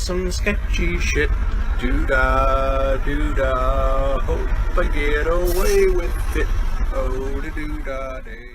some sketchy shit. Doo-dah, doo-dah, hope I get away with it. Oh, the doo-dah day.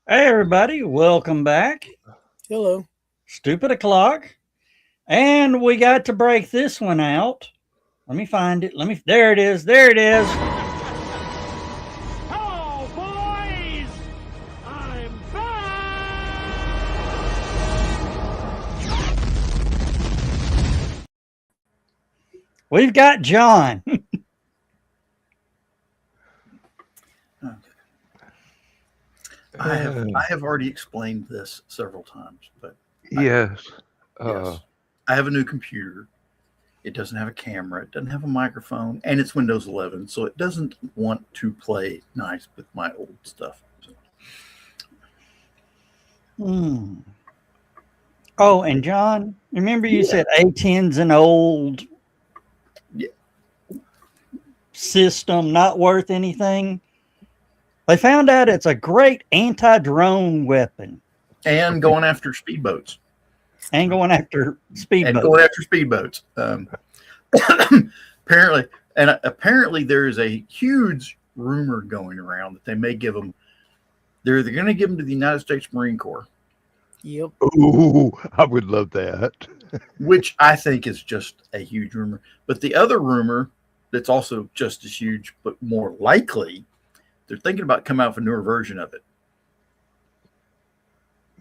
Hey everybody, welcome back. Hello. Stupid O'Clock. And we got to break this one out. Let me find it. There it is. There it is. Hello, boys! I'm back! We've got John. I have already explained this several times, but yes. Yes. I have a new computer. It doesn't have a camera. It doesn't have a microphone, and it's Windows 11, so it doesn't want to play nice with my old stuff. Oh, and John, remember you said A10's an old system, not worth anything? They found out it's a great anti-drone weapon. And going after speedboats. And going after speedboats. Apparently there is a huge rumor going around that they may give them, they're going to give them to the United States Marine Corps. Yep. Ooh, I would love that. Which I think is just a huge rumor. But the other rumor that's also just as huge, but more likely, they're thinking about coming out with a newer version of it.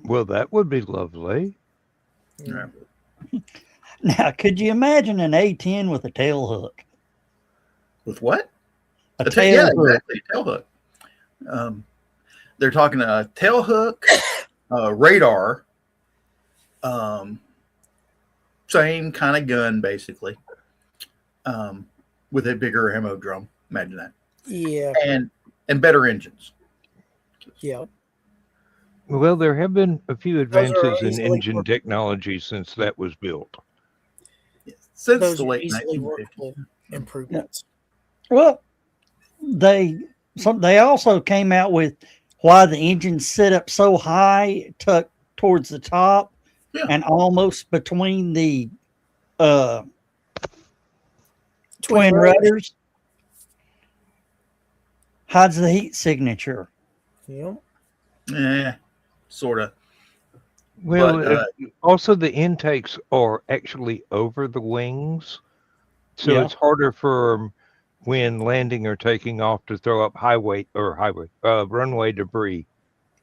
Well, that would be lovely. Yeah. Now, could you imagine an A10 with a tail hook? With what? A tail hook. Exactly, a tail hook. They're talking a tail hook, radar, same kind of gun, basically, with a bigger ammo drum. Imagine that. Yeah. And better engines. Yeah. Well, there have been a few advances in easily engine workable. technology since that was built. Since Those the are late easily 1950s. workable improvements. Well, they also came out with why the engine's set up so high, tucked towards the top, and almost between the twin rudders. Hides the heat signature. Yep. Yeah, sort of. Well, But, also the intakes are actually over the wings, so it's harder for when landing or taking off to throw up runway debris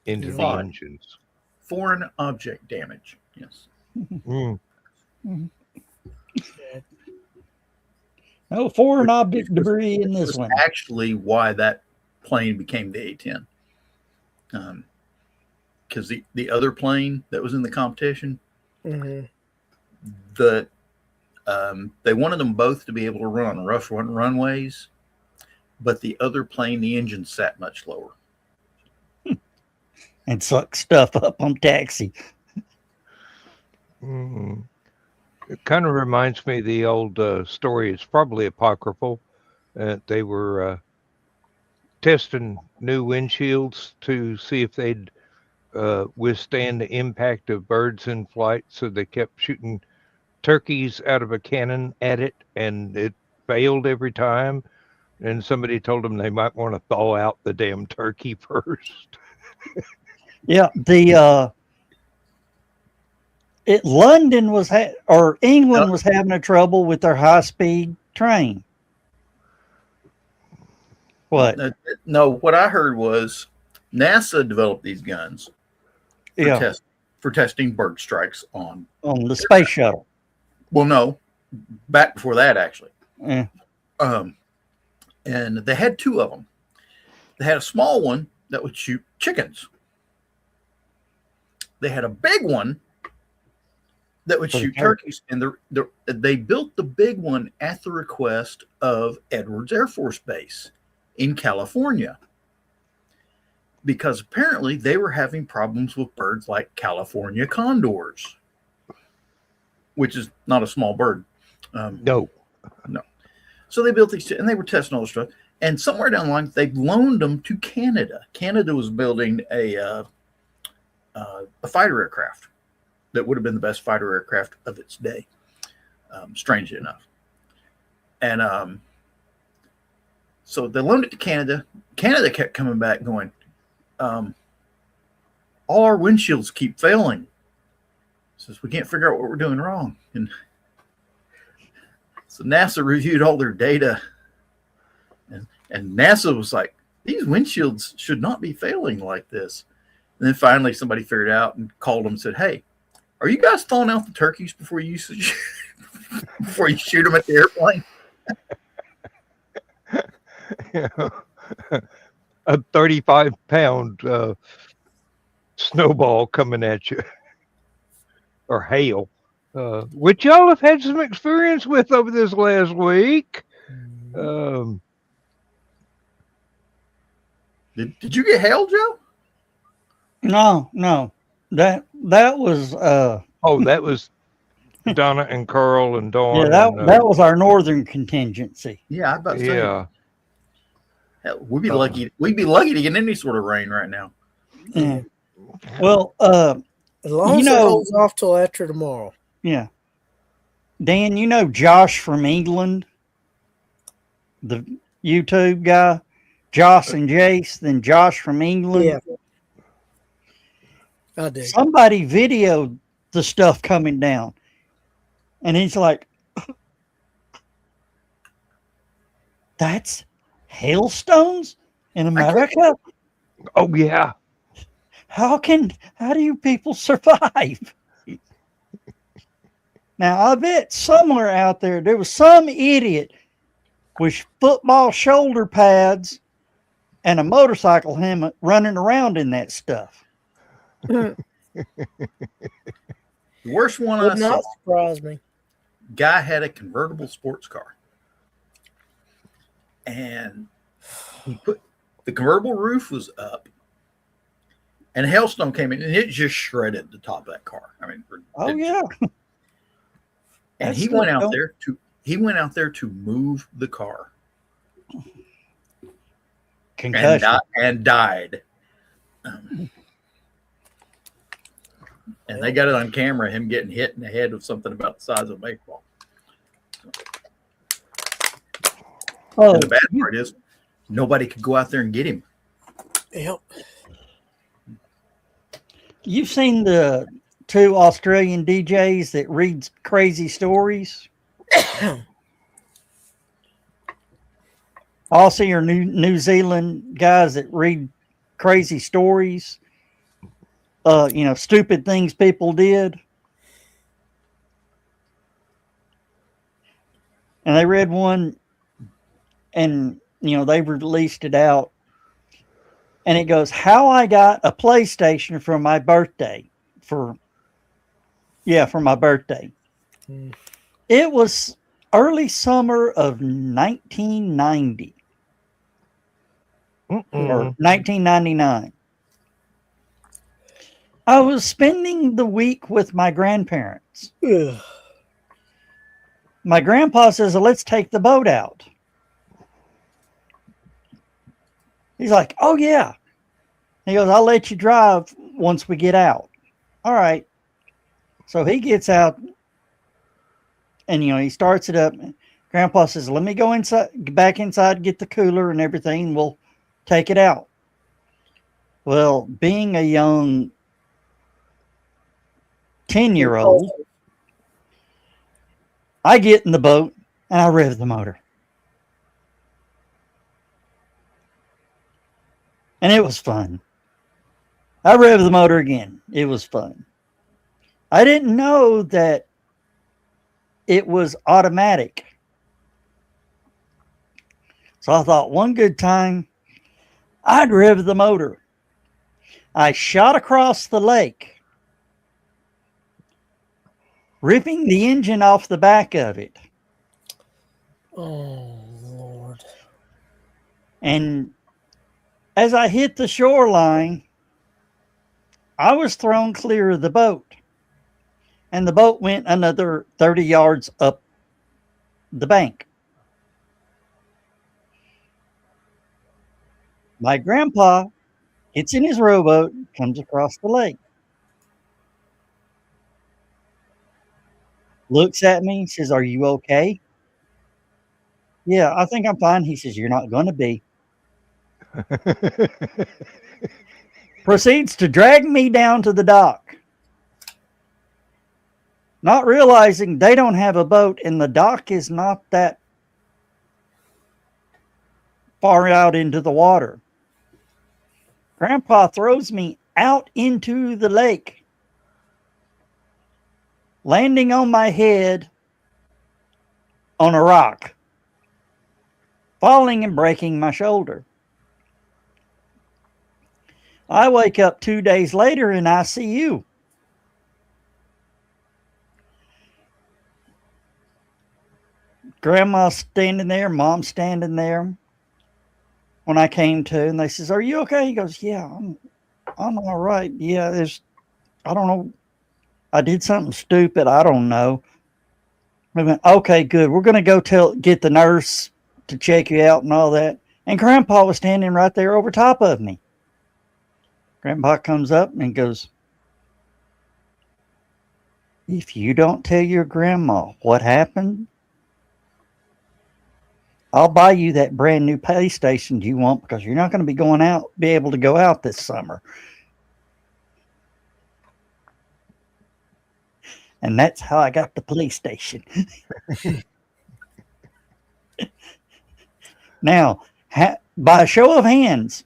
into the engines. Foreign object damage. Yes. No foreign object debris in this one. Actually, why that plane became the A-10. Because the other plane that was in the competition, they wanted them both to be able to run on rough runways, but the other plane, the engine sat much lower. And suck stuff up on taxi. It kind of reminds me of the old story. It's probably apocryphal. They were testing new windshields to see if they'd withstand the impact of birds in flight. So they kept shooting turkeys out of a cannon at it, and it failed every time. And somebody told them they might want to thaw out the damn turkey first. Yeah, London was or England was having a trouble with their high-speed train. What? No, what I heard was NASA developed these guns for testing bird strikes on the space shuttle. Well, no, back before that actually. Yeah. And they had two of them. They had a small one that would shoot chickens. They had a big one that would shoot turkeys, and they built the big one at the request of Edwards Air Force Base in California, because apparently they were having problems with birds like California condors, which is not a small bird. No. So they built these, and they were testing all this stuff. And somewhere down the line, they loaned them to Canada. Canada was building a fighter aircraft that would have been the best fighter aircraft of its day, strangely enough. And so they loaned it to Canada. Canada kept coming back going, all our windshields keep failing. Says, we can't figure out what we're doing wrong. And so NASA reviewed all their data, and NASA was like, these windshields should not be failing like this. And then finally somebody figured out and called them and said, hey, are you guys thawing out the turkeys before you shoot them at the airplane? A 35-pound snowball coming at you, or hail, which y'all have had some experience with over this last week. Did you get hail, Joe? No. That was that was Donna and Carl and Dawn. Yeah, that was our northern contingency. Yeah, I about to say. Yeah. Hell, we'd be lucky. We'd be lucky to get any sort of rain right now. Yeah. Well, as long as it holds off till after tomorrow. Yeah. Dan, you know Josh from England, the YouTube guy, Josh and Jace, then Josh from England. Yeah. I do. Somebody videoed the stuff coming down, and he's like, that's hailstones in America? Oh, yeah. How do you people survive? Now, I bet somewhere out there was some idiot with football shoulder pads and a motorcycle helmet running around in that stuff. The worst one Would I not saw. surprise me. Guy had a convertible sports car, and he put the convertible roof was up, and a hailstone came in, and it just shredded the top of that car. I mean, yeah. And he went out there to move the car. Concussion. And died. And they got it on camera, him getting hit in the head with something about the size of a baseball. And the bad part is nobody could go out there and get him. Yep. You've seen the two Australian DJs that read crazy stories? Also, your New Zealand guys that read crazy stories. Stupid things people did. And they read one, and they released it out, and it goes, how I got a PlayStation for my birthday. For my birthday. It was early summer of 1990 or 1999. I was spending the week with my grandparents. Ugh. My grandpa says, let's take the boat out. He's like, oh, yeah. He goes, I'll let you drive once we get out. All right. So he gets out, and he starts it up. Grandpa says, let me go inside, back inside, get the cooler and everything. We'll take it out. Well, being a young 10-year-old, I get in the boat and I rev the motor. And it was fun. I rev the motor again. It was fun. I didn't know that it was automatic. So I thought one good time I'd rev the motor. I shot across the lake, ripping the engine off the back of it. Oh, Lord. And as I hit the shoreline, I was thrown clear of the boat. And the boat went another 30 yards up the bank. My grandpa gets in his rowboat, comes across the lake, looks at me, says, "Are you okay?" "Yeah, I think I'm fine." He says, "You're not going to be." Proceeds to drag me down to the dock, not realizing they don't have a boat and the dock is not that far out into the water. Grandpa throws me out into the lake, landing on my head on a rock, falling and breaking my shoulder. I wake up 2 days later in ICU. Grandma's standing there, Mom's standing there. When I came to, and they says, "Are you okay?" He goes, "Yeah, I'm all right. Yeah, I don't know. I did something stupid. I don't know." We went, "Okay, good. We're going to go get the nurse to check you out and all that." And Grandpa was standing right there over top of me. Grandpa comes up and goes, "If you don't tell your grandma what happened, I'll buy you that brand new PlayStation you want because you're not going to be able to go out this summer." And that's how I got the PlayStation. Now, by a show of hands,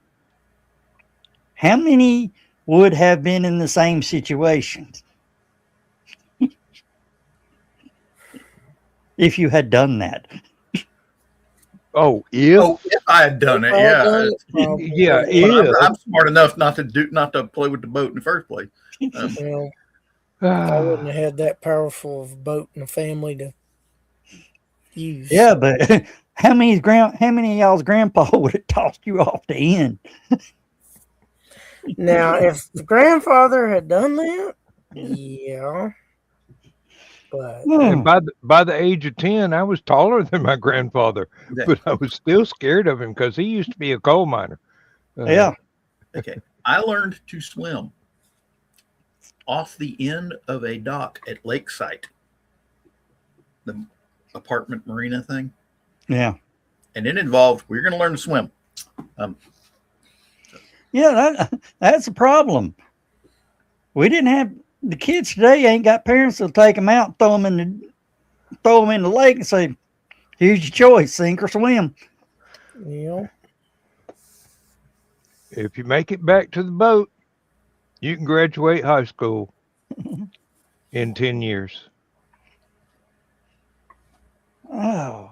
how many would have been in the same situation if you had done that? Oh, if If I had done it, If I had done it, yeah, But if I'm smart enough not to play with the boat in the first place. Well, I wouldn't have had that powerful of a boat in the family to use. Yeah, but how many of y'all's grandpa would have tossed you off the end? Now, if the grandfather had done that, yeah. But and by the age of 10, I was taller than my grandfather, Yeah. but I was still scared of him because he used to be a coal miner. Yeah. Okay. I learned to swim off the end of a dock at Lakeside, the apartment marina thing. Yeah. And it involved, we're going to learn to swim. Yeah, that's a problem. We didn't have the kids today ain't got parents that'll take them out, throw them in the lake and say, "Here's your choice, sink or swim." yeah, If you make it back to the boat, you can graduate high school in 10 years. Oh.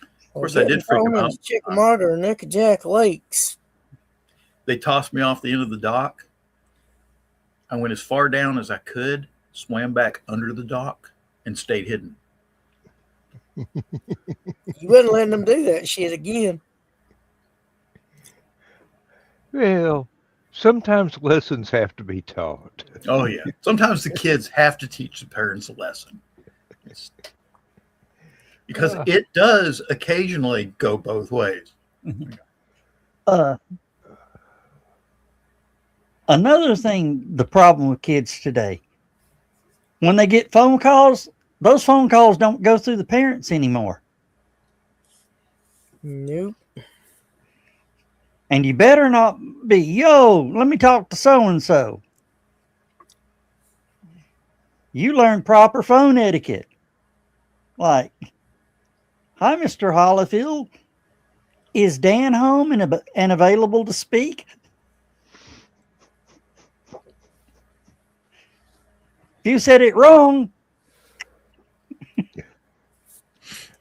Of course, I did freak them out. Chickamauga or Nickajack Lakes. They tossed me off the end of the dock. I went as far down as I could, swam back under the dock, and stayed hidden. You wouldn't let them do that shit again. Well, sometimes lessons have to be taught. Oh, yeah. Sometimes the kids have to teach the parents a lesson. Because it does occasionally go both ways. Another thing, the problem with kids today, when they get phone calls, those phone calls don't go through the parents anymore. Nope. And you better not be, yo, let me talk to so-and-so. You learn proper phone etiquette. Like, hi, Mr. Hollifield. Is Dan home and available to speak? If you said it wrong.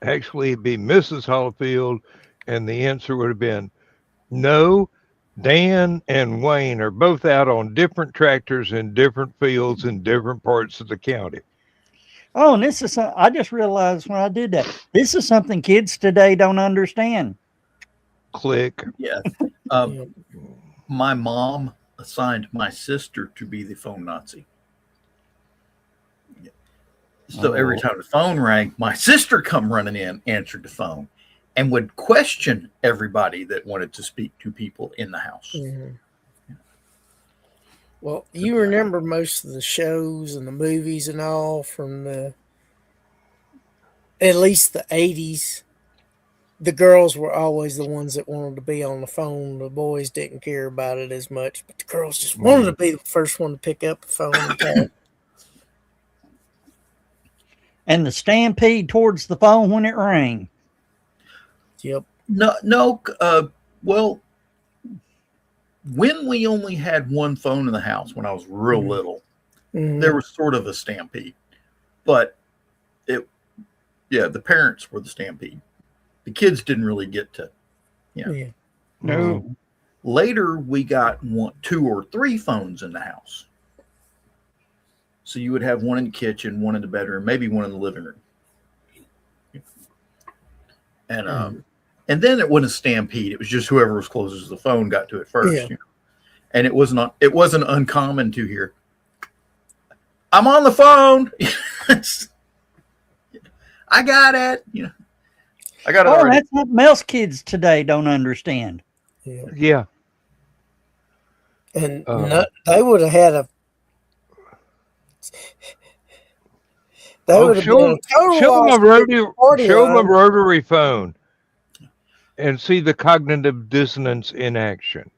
Actually, it'd be Mrs. Hollifield, and the answer would have been no. Dan and Wayne are both out on different tractors in different fields in different parts of the county. Oh, and this is, I just realized when I did that, this is something kids today don't understand. Click. Yeah. Yeah. My mom assigned my sister to be the phone Nazi. So every time the phone rang, my sister come running in, answered the phone, and would question everybody that wanted to speak to people in the house. Mhm. Well, you remember most of the shows and the movies and all from at least the 80s. The girls were always the ones that wanted to be on the phone. The boys didn't care about it as much, but the girls just wanted to be the first one to pick up the phone and talk. And the stampede towards the phone when it rang. Yep. No. Well, when we only had one phone in the house when I was real little, there was sort of a stampede. But the parents were the stampede. The kids didn't really get to, Yeah. No. Later, we got 2 or 3 phones in the house. So you would have one in the kitchen, one in the bedroom, maybe one in the living room. And then it wasn't a stampede. It was just whoever was closest to the phone got to it first. Yeah. And it wasn't uncommon to hear, I'm on the phone. I got it. I got it already. That's what most kids today don't understand. Yeah. And they would have had a. Show them a rotary phone and see the cognitive dissonance in action.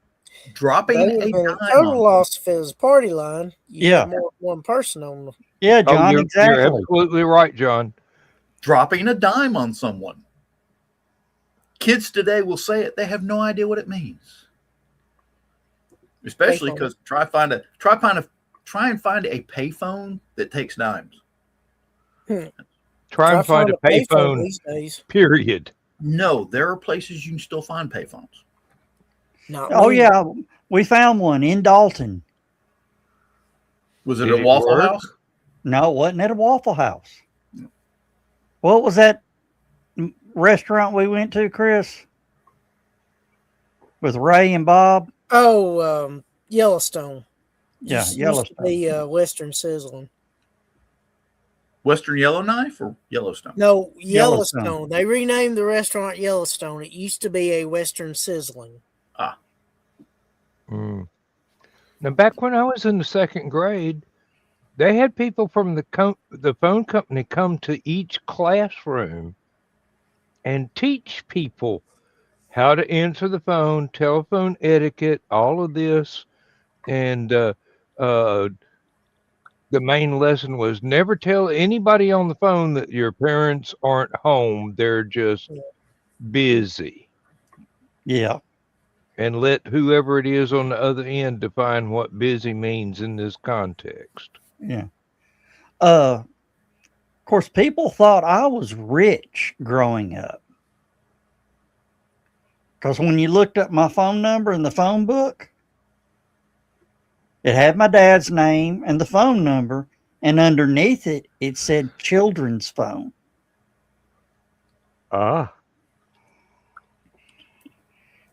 Dropping a dime. Total loss if it was a party line. You Yeah. had more than one person on the. Yeah, John, exactly. You're absolutely right, John. Dropping a dime on someone. Kids today will say it. They have no idea what it means. Especially because try and find a payphone that takes dimes. Try and find a payphone these days. Period. No, there are places you can still find payphones. Yeah, we found one in Dalton. Was it a Waffle House? No, it wasn't at a Waffle House. What was that restaurant we went to, Chris? With Ray and Bob? Oh, Yellowstone. Yeah, Yellowstone. The Western Sizzling. Western Yellowknife or Yellowstone? No, Yellowstone. They renamed the restaurant Yellowstone. It used to be a Western Sizzling. Now, back when I was in the 2nd grade, they had people from the phone company come to each classroom and teach people how to answer the phone, telephone etiquette, all of this. And the main lesson was never tell anybody on the phone that your parents aren't home. They're just busy. Yeah. And let whoever it is on the other end define what busy means in this context. Yeah. Of course, people thought I was rich growing up. Because when you looked up my phone number in the phone book, it had my dad's name and the phone number, and underneath it, it said children's phone. And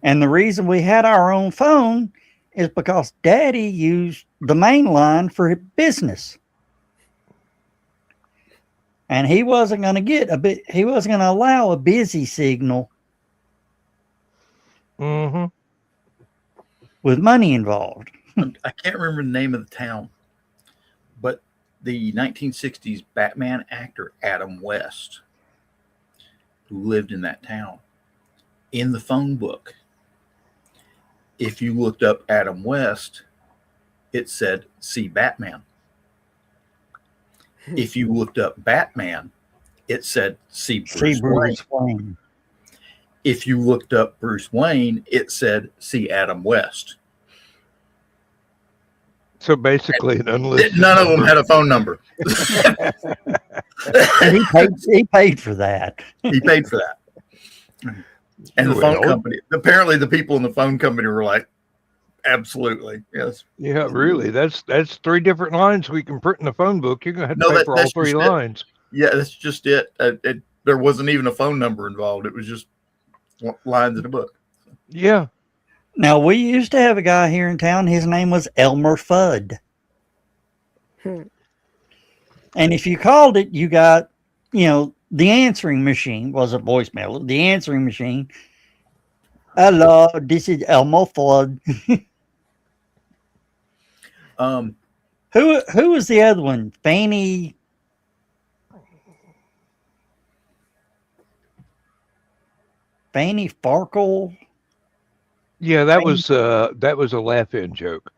the reason we had our own phone is because Daddy used the main line for business. And he wasn't going to he wasn't going to allow a busy signal with money involved. I can't remember the name of the town, but the 1960s Batman actor Adam West, who lived in that town, in the phone book, if you looked up Adam West, it said, see Batman. If you looked up Batman, it said, see Bruce Wayne. Wayne. If you looked up Bruce Wayne, it said, see Adam West. So basically, an unlisted None of them number. had a phone number. And he paid for that. He paid for that. And the phone Well, company, apparently the people in the phone company were like, absolutely, yes. yeah, really. That's 3 different lines we can print in the phone book. You're gonna have to pay for all that's 3 just lines. Yeah, that's just it. There wasn't even a phone number involved. It was just lines in the book. Yeah. Now, we used to have a guy here in town. His name was Elmer Fudd. And if you called it, you got, the answering machine was a voicemail. The answering machine. Hello, this is Elmer Fudd. Who was the other one? Fanny Farkle? Yeah, that was a laugh-in joke.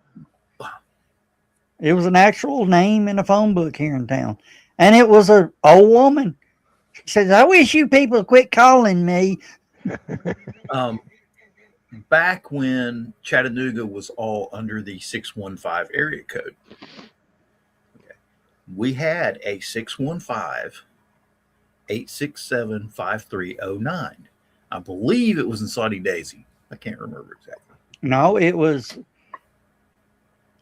It was an actual name in a phone book here in town. And it was an old woman. She says, I wish you people quit calling me. Back when Chattanooga was all under the 615 area code, we had a 615-867-5309. I believe it was in Saudi Daisy. I can't remember exactly. No, it was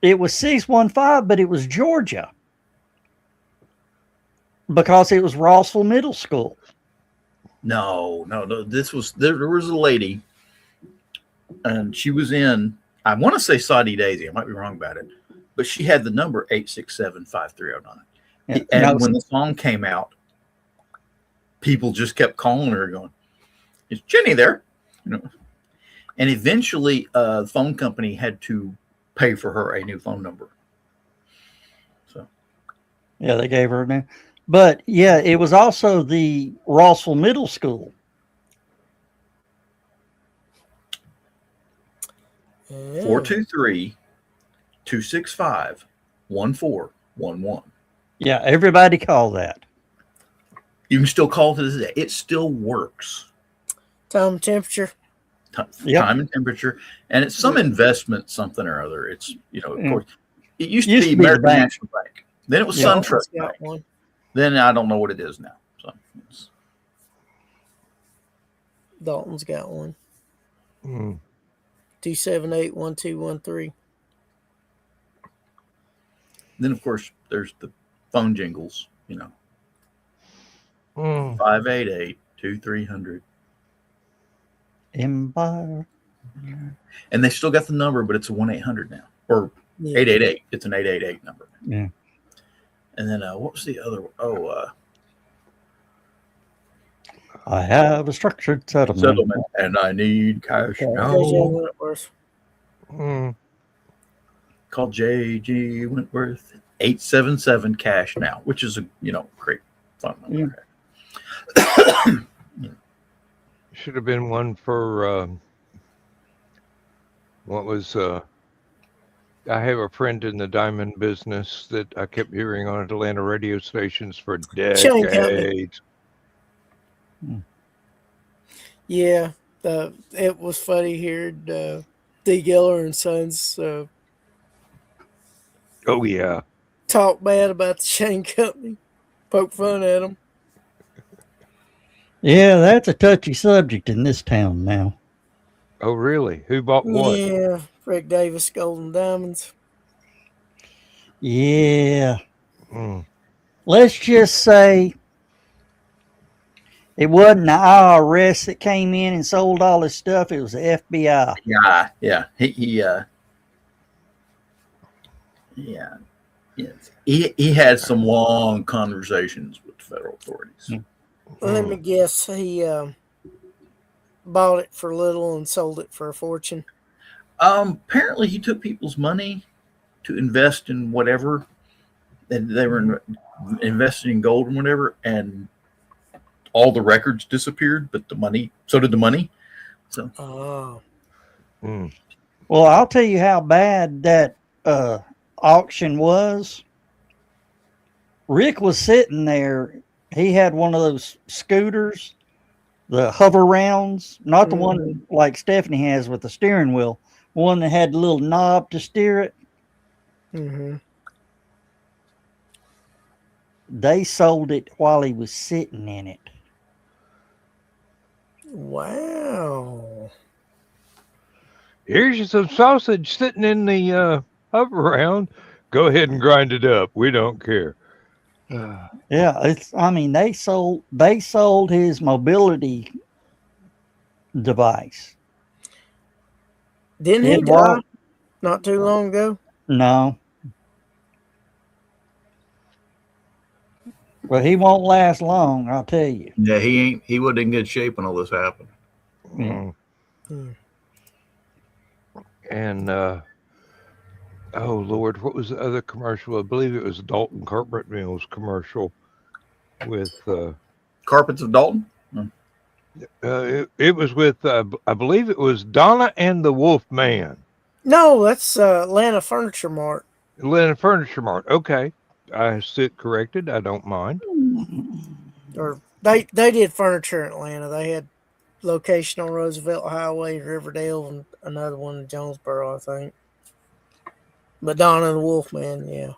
615, but it was Georgia. Because it was Rossville Middle School. No. There was a lady, and she was in, I want to say Saudi Daisy. I might be wrong about it. But she had the number 867-5309. Yeah, and when the song came out, people just kept calling her going, is Jenny there? And eventually the phone company had to pay for her a new phone number. So yeah, they gave her a new. But yeah, it was also the Rossville Middle School. Yeah. 423-265-1411. Yeah, everybody called that. You can still call to this day. It still works. Time, temperature. Time and temperature. And it's some investment, something or other. It's, of course, it used to be American National Bank. Then it was SunTrust Bank. One. Then I don't know what it is now. So Dalton's got one. 278-1213. Then, of course, there's the phone jingles, 588-2300. Empire. And they still got the number, but it's a 1-800 now. Or 888. It's an 888 number. Yeah. And then what was the other one? Oh, I have a structured settlement. And I need cash now. Call J.G. Wentworth 877 cash now, which is a great phone number. Should have been one for I have a friend in the diamond business that I kept hearing on Atlanta radio stations for decades. Yeah, it was funny here. D. Geller and Sons Oh yeah, talk bad about the Shane Company, poke fun at them. Yeah, that's a touchy subject in this town now. Oh really? Who bought what? Yeah, Rick Davis, Golden Diamonds. Yeah. Let's just say it wasn't the IRS that came in and sold all this stuff. It was the FBI. Yeah. He had some long conversations with the federal authorities. Let me guess, he bought it for little and sold it for a fortune. Apparently he took people's money to invest in whatever, and they were investing in gold and whatever, and all the records disappeared, but so did the money. So Oh, Mm. Well, I'll tell you how bad that auction was. Rick was sitting there. He had one of those scooters, the hover rounds, not the one like Stephanie has with the steering wheel, one that had a little knob to steer it. mm-hmm. They sold it while he was sitting in it. Wow. Here's some sausage sitting in the hover round. Go ahead and grind it up. We don't care. Yeah, I mean they sold his mobility device. Didn't he It die was not too long ago? no. Well, he won't last long, I'll tell you. yeah, he wasn't in good shape when all this happened. Yeah. Hmm. And oh Lord, what was the other commercial? I believe it was Dalton Carpet Mills commercial with Carpets of Dalton. it was with I believe it was Donna and the Wolf Man. No, that's Atlanta Furniture Mart. Atlanta Furniture Mart. Okay. I sit corrected. I don't mind. Or they did furniture in Atlanta. They had location on Roosevelt Highway in Riverdale and another one in Jonesboro, I think. But Donna and the Wolfman, yeah.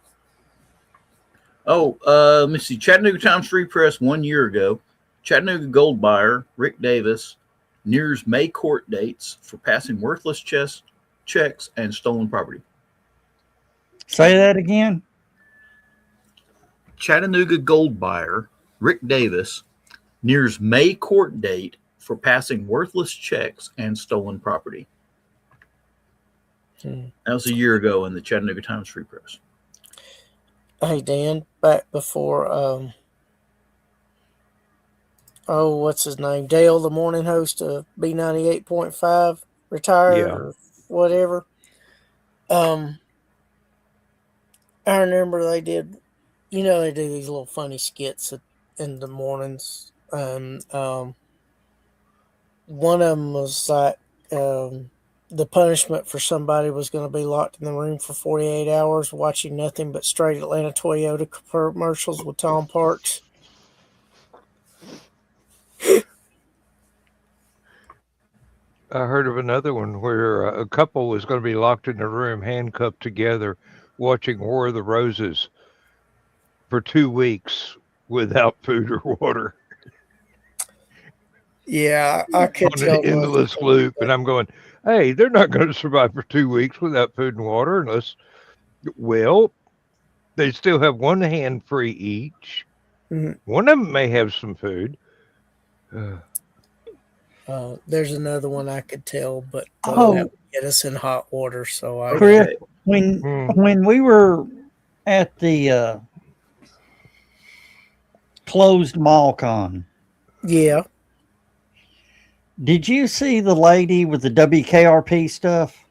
Oh, let me see. Chattanooga Times Free Press 1 year ago. Chattanooga gold buyer Rick Davis nears May court dates for passing worthless checks and stolen property. Say that again. Chattanooga gold buyer Rick Davis nears May court date for passing worthless checks and stolen property. That was a year ago in the Chattanooga Times Free Press. Hey Dan, back before what's his name? Dale, the morning host of B98.5, retired Yeah. or whatever. I remember they did, they do these little funny skits in the mornings. And one of them was like, the punishment for somebody was going to be locked in the room for 48 hours watching nothing but straight Atlanta Toyota commercials with Tom Parks. I heard of another one where a couple was going to be locked in a room, handcuffed together, watching War of the Roses for 2 weeks without food or water Yeah, I could on tell. an endless loop. And I'm going, hey, they're not going to survive for 2 weeks without food and water unless, well, they still have one hand free each. Mhm. One of them may have some food. There's another one I could tell, but that would get us in hot water. So I Chris, Okay. when we were at the closed MallCon, yeah. did you see the lady with the WKRP stuff?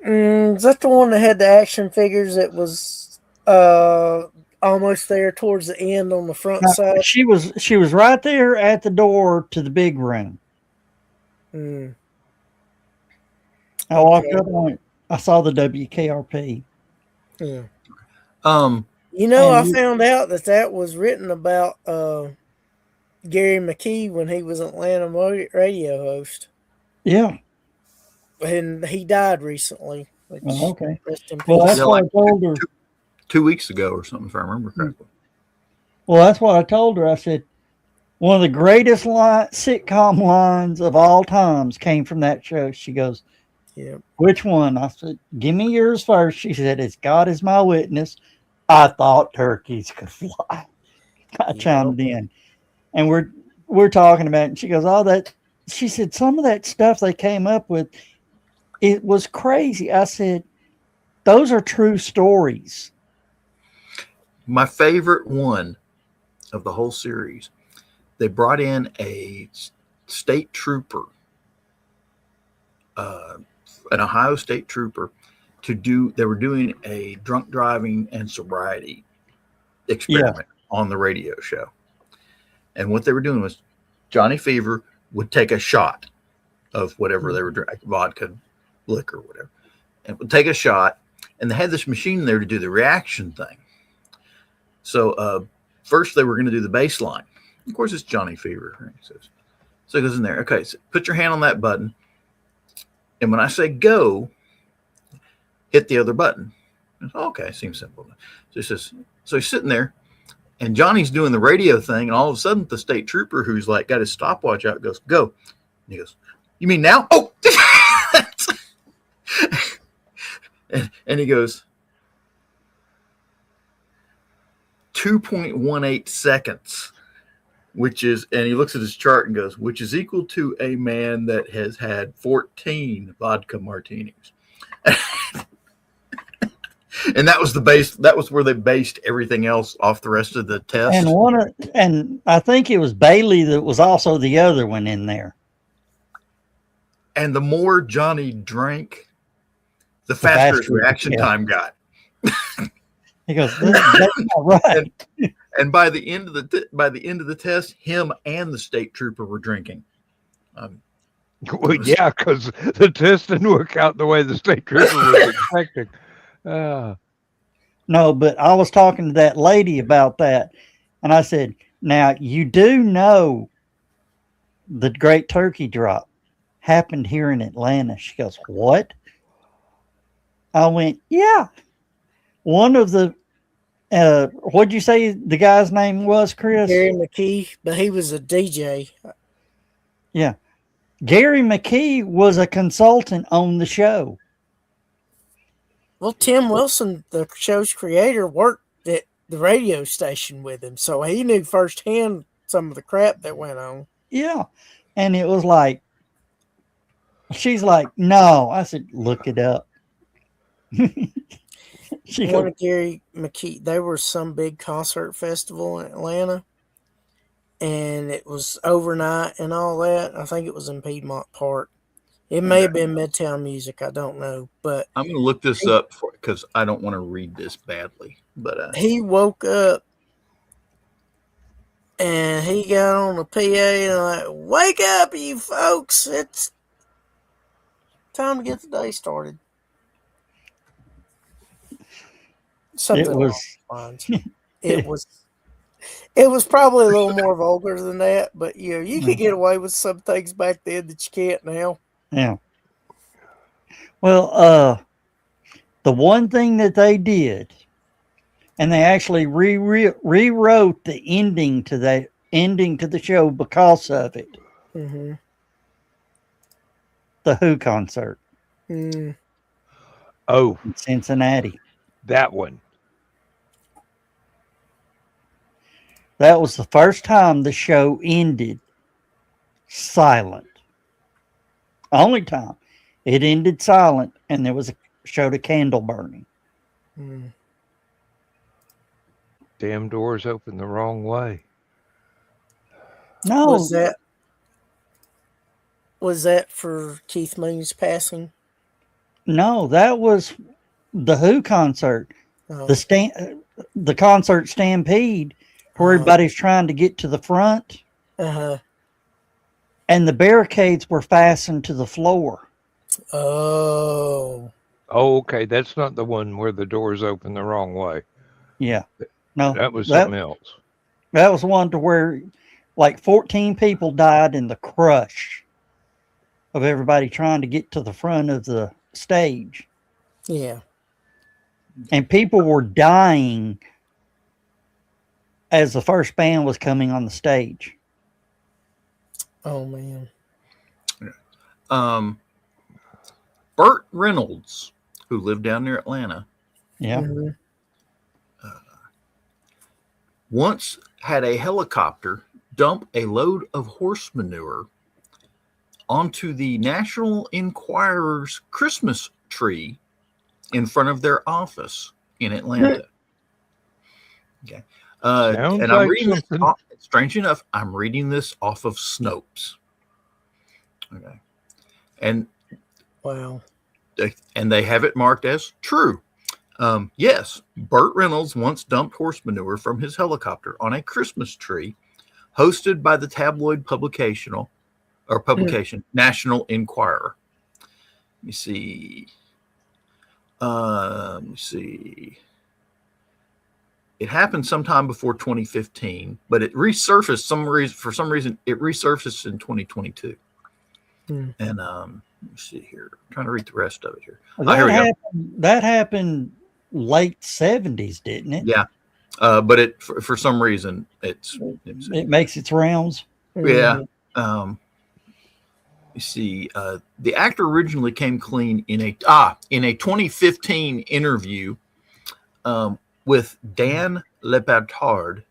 Is that the one that had the action figures that was almost there towards the end on the front side? She was right there at the door to the big room. Mm. I walked up and went, I saw the WKRP. Yeah. Um, I found out that was written about Gary McKee when he was an Atlanta radio host. Yeah. And he died recently. Which, Oh, okay. Rest in peace. Well, that's Yeah, what like I told her. 2 weeks ago or something, if I remember correctly. Well, that's what I told her. I said, one of the greatest sitcom lines of all times came from that show. She goes, yeah. Which one? I said, give me yours first. She said, as God is my witness, I thought turkeys could fly. I chimed in. And we're talking about it. And she goes, she said, some of that stuff they came up with, it was crazy. I said, those are true stories. My favorite one of the whole series, they brought in a state trooper, an Ohio state trooper, they were doing a drunk driving and sobriety experiment on the radio show. And what they were doing was Johnny Fever would take a shot of whatever they were drinking, vodka, liquor, whatever, and would take a shot. And they had this machine there to do the reaction thing. So first they were going to do the bass line. Of course, it's Johnny Fever. Right? So it goes in there. Okay, so put your hand on that button. And when I say go, hit the other button. Okay, seems simple. So he's sitting there, and Johnny's doing the radio thing, and all of a sudden the state trooper who's like got his stopwatch out goes, go. And he goes, you mean now? Oh! and he goes, 2.18 seconds, which is, and he looks at his chart and goes, which is equal to a man that has had 14 vodka martinis. And that was the base. That was where they based everything else off the rest of the test. And I think it was Bailey that was also the other one in there. And the more Johnny drank, the faster his reaction time got. He goes, "That's not right." And by the end of the test, him and the state trooper were drinking. Well, yeah, because the test didn't work out the way the state trooper was expecting. No, but I was talking to that lady about that, and I said, "Now you do know the Great Turkey Drop happened here in Atlanta." She goes, "What?" I went, "Yeah." One of the what'd you say the guy's name was, Chris? Gary McKee, but he was a DJ. Yeah. Gary McKee was a consultant on the show. Well, Tim Wilson, the show's creator, worked at the radio station with him, so he knew firsthand some of the crap that went on. Yeah. And it was like, she's like, no. I said, look it up. One of Gary McKee, there was some big concert festival in Atlanta, and it was overnight and all that. I think it was in Piedmont Park. It may have been Midtown Music. I don't know, but I'm going to look this up because I don't want to read this badly. But he woke up and he got on the PA and like, wake up, you folks! It's time to get the day started. Something it was it was probably a little more vulgar than that, but you could get away with some things back then that you can't now. Yeah. Well, the one thing that they did, and they actually rewrote the ending to the show because of it. Mm-hmm. The Who concert. Oh, in Cincinnati. That one. That was the first time the show ended silent. Only time it ended silent, and there was a showed a candle burning. Damn doors open the wrong way. No, was that for Keith Moon's passing? No, that was the Who concert. Oh. The concert Stampede, where everybody's trying to get to the front. And the barricades were fastened to the floor. Oh, okay. That's not the one where the doors open the wrong way. Yeah. No. That was something else. That was one to where like 14 people died in the crush of everybody trying to get to the front of the stage. Yeah. And people were dying as the first band was coming on the stage. Oh, man. Burt Reynolds, who lived down near Atlanta, once had a helicopter dump a load of horse manure onto the National Enquirer's Christmas tree in front of their office in Atlanta. Okay. And I'm like reading this, strange enough, I'm reading this off of Snopes. Okay. And wow. And they have it marked as true. Yes, Burt Reynolds once dumped horse manure from his helicopter on a Christmas tree hosted by the tabloid publication National Enquirer. Let me see. It happened sometime before 2015, but it resurfaced for some reason. It resurfaced in 2022. And let me see here. I'm trying to read the rest of it here. That happened late 70s, didn't it? Yeah. But it for some reason it makes its rounds. Yeah. You see, the actor originally came clean in a 2015 interview with Dan Lepatard.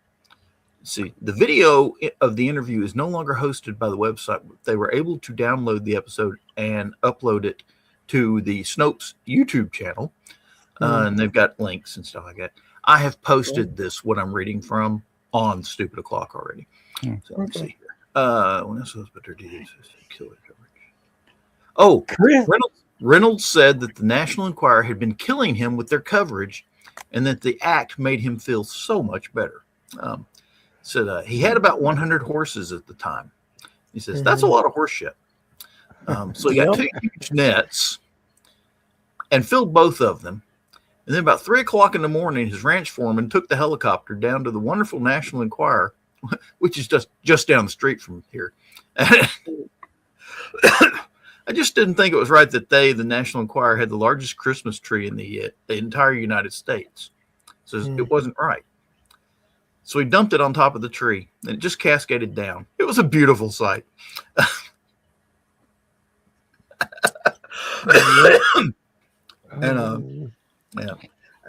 See, the video of the interview is no longer hosted by the website. They were able to download the episode and upload it to the Snopes YouTube channel, and they've got links and stuff like that. I have posted this, what I'm reading from, on Stupid O'Clock already. So let's see here. When else was better deeds? Killer coverage. Oh, Reynolds said that the National Enquirer had been killing him with their coverage, and that the act made him feel so much better. Said he had about 100 horses at the time. He says that's a lot of horse shit. So he got two huge nets and filled both of them. And then about 3 o'clock in the morning, his ranch foreman took the helicopter down to the wonderful National Enquirer, which is just down the street from here. I just didn't think it was right that the National Enquirer, had the largest Christmas tree in the entire United States. So it wasn't right. So he dumped it on top of the tree, and it just cascaded down. It was a beautiful sight. And yeah.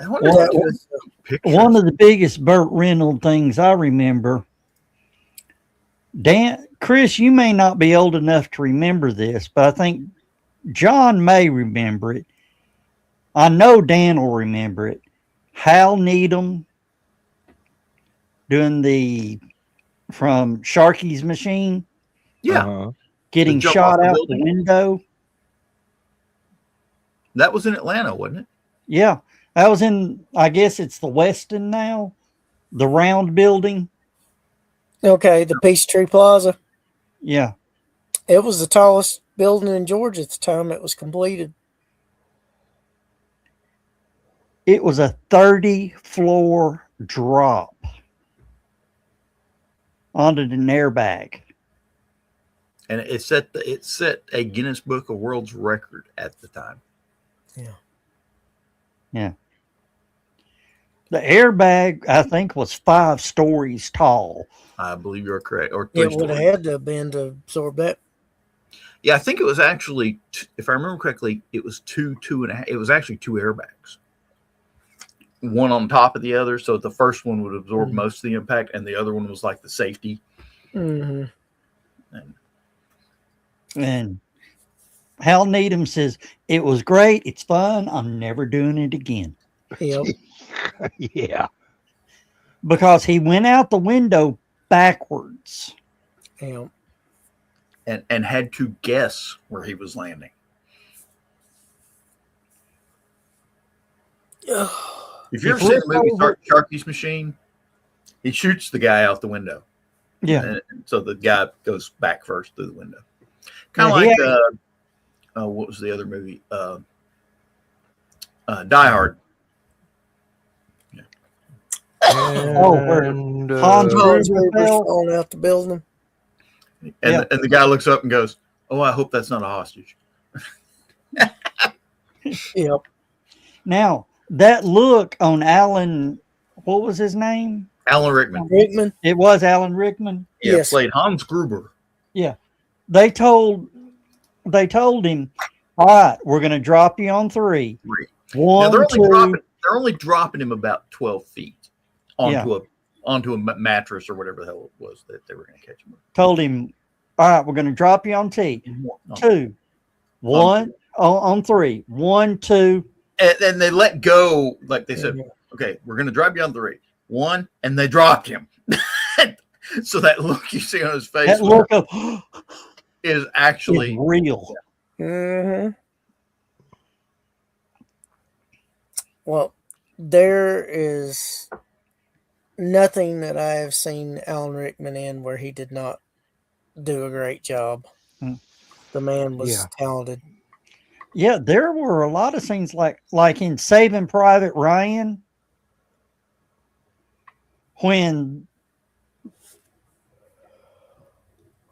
One of the biggest Burt Reynolds things I remember, Chris, you may not be old enough to remember this, but I think John may remember it. I know Dan will remember it. Hal Needham doing from Sharky's machine. Yeah. Getting shot out the window. That was in Atlanta, wasn't it? Yeah. That was in, I guess it's the Westin now, the round building. Okay, the Peachtree Plaza. Yeah. It was the tallest building in Georgia at the time it was completed. It was a 30-floor drop onto an airbag. And it set a Guinness Book of World's Record at the time. Yeah. Yeah. The airbag, I think, was 5 stories tall. I believe you're correct. Or 3 it would have had to have been to absorb that. Yeah, I think it was actually, if I remember correctly, it was two and a half. It was actually 2 airbags, one on top of the other. So the first one would absorb most of the impact, and the other one was like the safety. Mm-hmm. And Hal Needham says, it was great. It's fun. I'm never doing it again. Yep. Yeah. Because he went out the window backwards. Yep. And had to guess where he was landing. If you ever seen the movie Sharky's Machine, he shoots the guy out the window. Yeah. And so the guy goes back first through the window. Kind of like what was the other movie? Die Hard. Yeah. Where Hans Gruber fell falling out the building. And the guy looks up and goes, "Oh, I hope that's not a hostage." Yep. Now, that look on Alan, what was his name? Alan Rickman. Rickman. It was Alan Rickman. Yeah, Yes. played Hans Gruber. Yeah. They told him, all right, we're going to drop you on 3. Now, 1, they're 2. only dropping him about 12 feet onto a mattress or whatever the hell it was that they were going to catch him with. Told him, all right, we're going to drop you on 2. 1, on 3. 1, 2. And they let go, like they said, okay, we're going to drop you on 3. 1, and they dropped him. So that look you see on his face, That look of is actually real. Mm-hmm. Well, there is nothing that I have seen Alan Rickman in where he did not do a great job. Hmm. The man was Yeah. talented. Yeah, there were a lot of scenes like in Saving Private Ryan when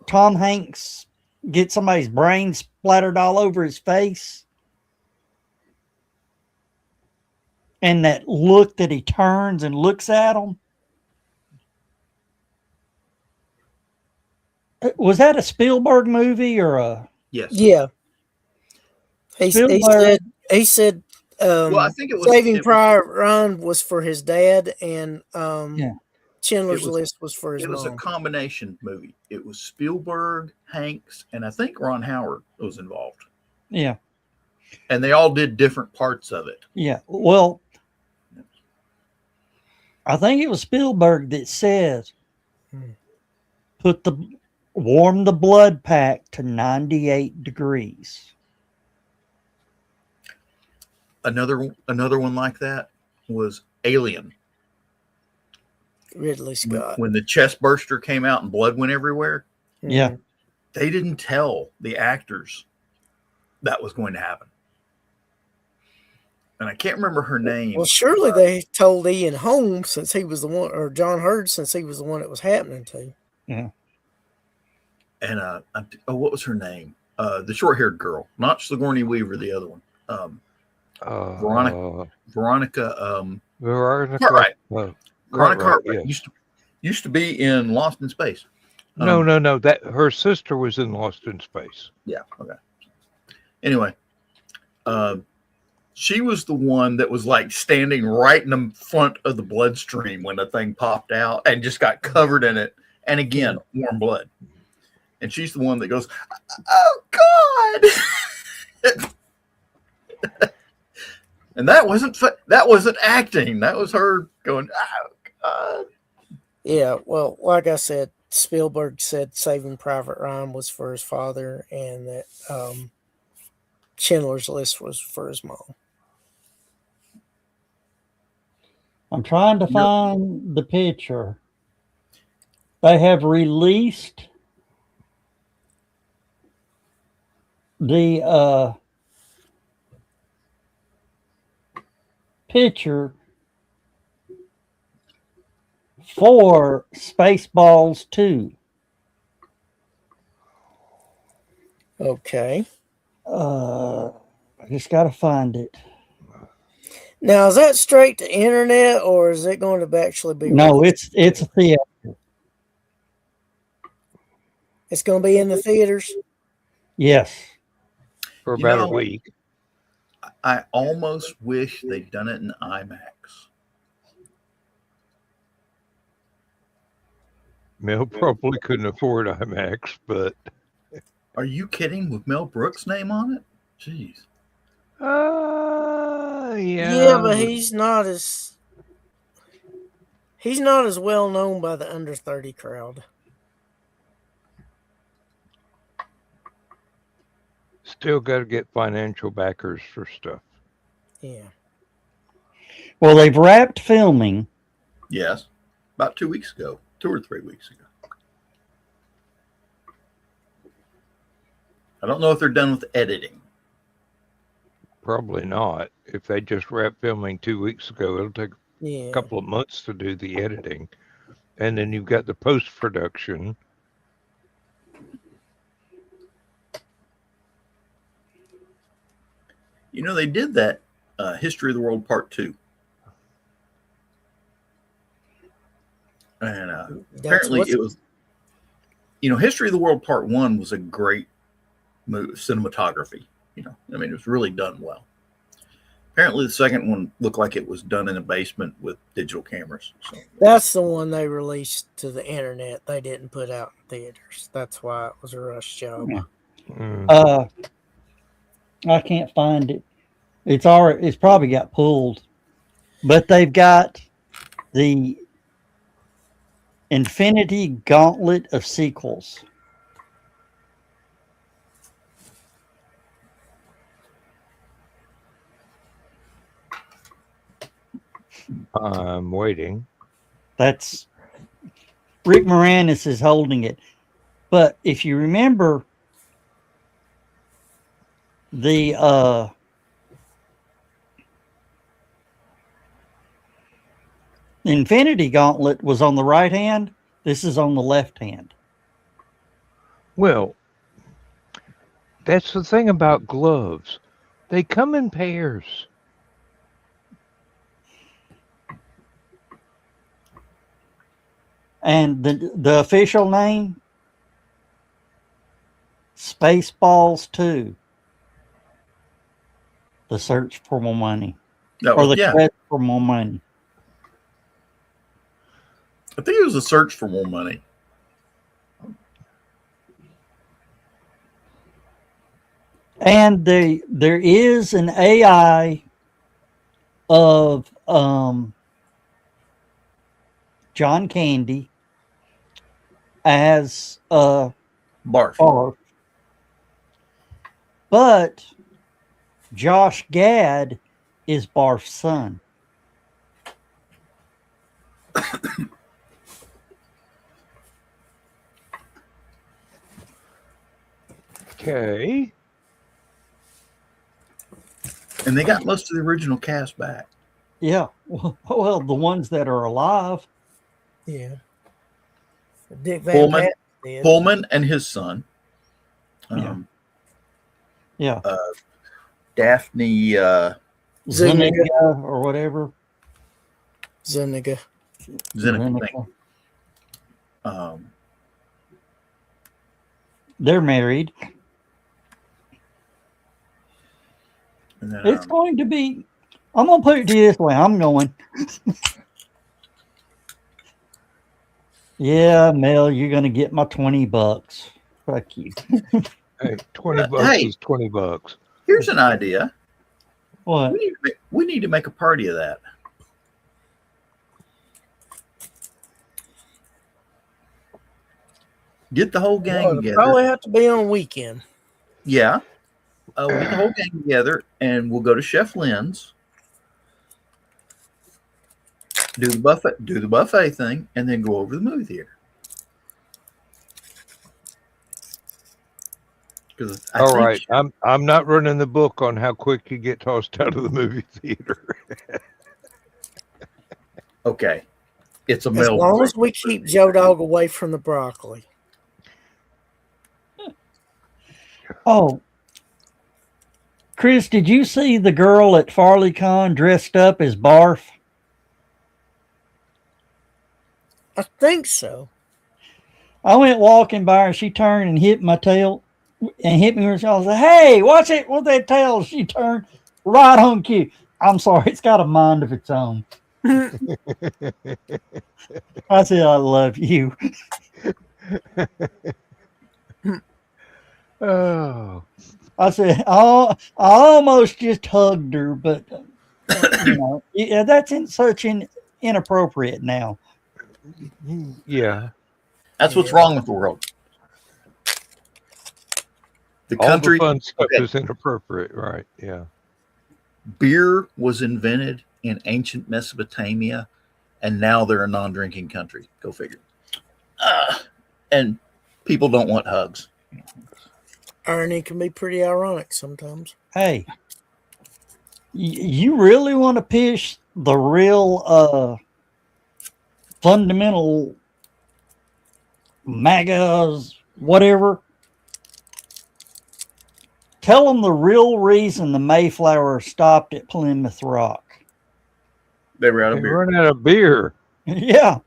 Tom Hanks gets somebody's brain splattered all over his face. And that look that he turns and looks at him. Was that a Spielberg movie or a Yes. Yeah. Spielberg? He said Well, I think Saving Private Ryan was for his dad and Yeah. Schindler's It was- List was for his it was a mom. combination movie. It was Spielberg, Hanks, and I think Ron Howard was involved. Yeah. And they all did different parts of it. Yeah. Well, I think it was Spielberg that says warm the blood pack to 98 degrees. Another one like that was Alien. Ridley Scott. When the chest burster came out and blood went everywhere, Yeah. they didn't tell the actors that was going to happen. And I can't remember her name. Well, surely they told Ian Holmes since he was the one, or John Hurd since he was the one it was happening to. Yeah. And what was her name? The short-haired girl, not Sigourney Weaver, the other one. Veronica. Veronica. Cartwright. Veronica Cartwright Yes. used to be in Lost in Space. No. That her sister was in Lost in Space. Yeah. Okay. Anyway, she was the one that was like standing right in the front of the bloodstream when the thing popped out and just got covered in it. And again, warm blood. And she's the one that goes, "Oh God!" And that wasn't acting. That was her going, "Oh God." Yeah, well, like I said, Spielberg said Saving Private Ryan was for his father, and that Schindler's List was for his mom. I'm trying to find the picture. They have released the picture for Spaceballs 2. Okay. I just got to find it. Now, is that straight to internet, or is it going to actually be? No, released? it's a theater. It's going to be in the theaters. Yes. For about a week. I almost wish they'd done it in IMAX. Mel probably couldn't afford IMAX, but Are you kidding? With Mel Brooks' name on it? Jeez. Yeah, but he's not as well known by the under 30 crowd. Still got to get financial backers for stuff. Yeah. Well, they've wrapped filming. Yes. About 2 weeks ago. 2 or 3 weeks ago. I don't know if they're done with editing. Probably not. If they just wrapped filming 2 weeks ago, it'll take Yeah. a couple of months to do the editing. And then you've got the post-production. You know, they did that History of the World Part 2. And apparently it was, History of the World Part 1 was a great cinematography. I mean, it was really done well. Apparently the second one looked like it was done in a basement with digital cameras. So. That's the one they released to the internet. They didn't put out in theaters. That's why it was a rush job. Yeah. I can't find it. It's probably got pulled, but they've got the Infinity Gauntlet of sequels. I'm waiting. That's Rick Moranis is holding it. But if you remember, the Infinity Gauntlet was on the right hand. This is on the left hand. Well, that's the thing about gloves. They come in pairs. And the official name, Spaceballs 2. The search for more money. Or the quest for more money. I think it was a search for more money. And there is an AI of John Candy as Barf. But Josh Gad is Barf's son. Okay. And they got most of the original cast back. Yeah. Well, the ones that are alive. Yeah. Dick Van Patten did. Pullman and his son. Yeah. Daphne Zuniga or whatever. Zuniga. Zuniga. They're married. And then, it's going to be, I'm going to put it to you this way. I'm going. Yeah, Mel, you're going to get my $20. Fuck you. Hey, $20 is $20. Here's an idea. What? We need to make a party of that. Get the whole gang together. Probably have to be on weekend. Yeah. We'll get the whole gang together and we'll go to Chef Lynn's. Do the buffet thing, and then go over to the movie theater. All right, I'm not running the book on how quick you get tossed out of the movie theater. Okay, it's a as long as we keep Joe Dog away from the broccoli. Oh, Chris, did you see the girl at FarleyCon dressed up as Barf? I think so. I went walking by her. She turned and hit my tail and hit me. I was like, hey, watch it with that tail. She turned right on cue. I'm sorry. It's got a mind of its own. I said, I love you. Oh. I said, I almost just hugged her, but yeah, that's inappropriate now. Yeah. That's what's wrong with the world. All the fun stuff is inappropriate, right? Yeah. Beer was invented in ancient Mesopotamia, and now they're a non-drinking country. Go figure. And people don't want hugs. Irony can be pretty ironic sometimes. Hey, you really want to push the real fundamental MAGAs, whatever? Tell them the real reason the Mayflower stopped at Plymouth Rock. They were out of beer. Run out of beer. Yeah.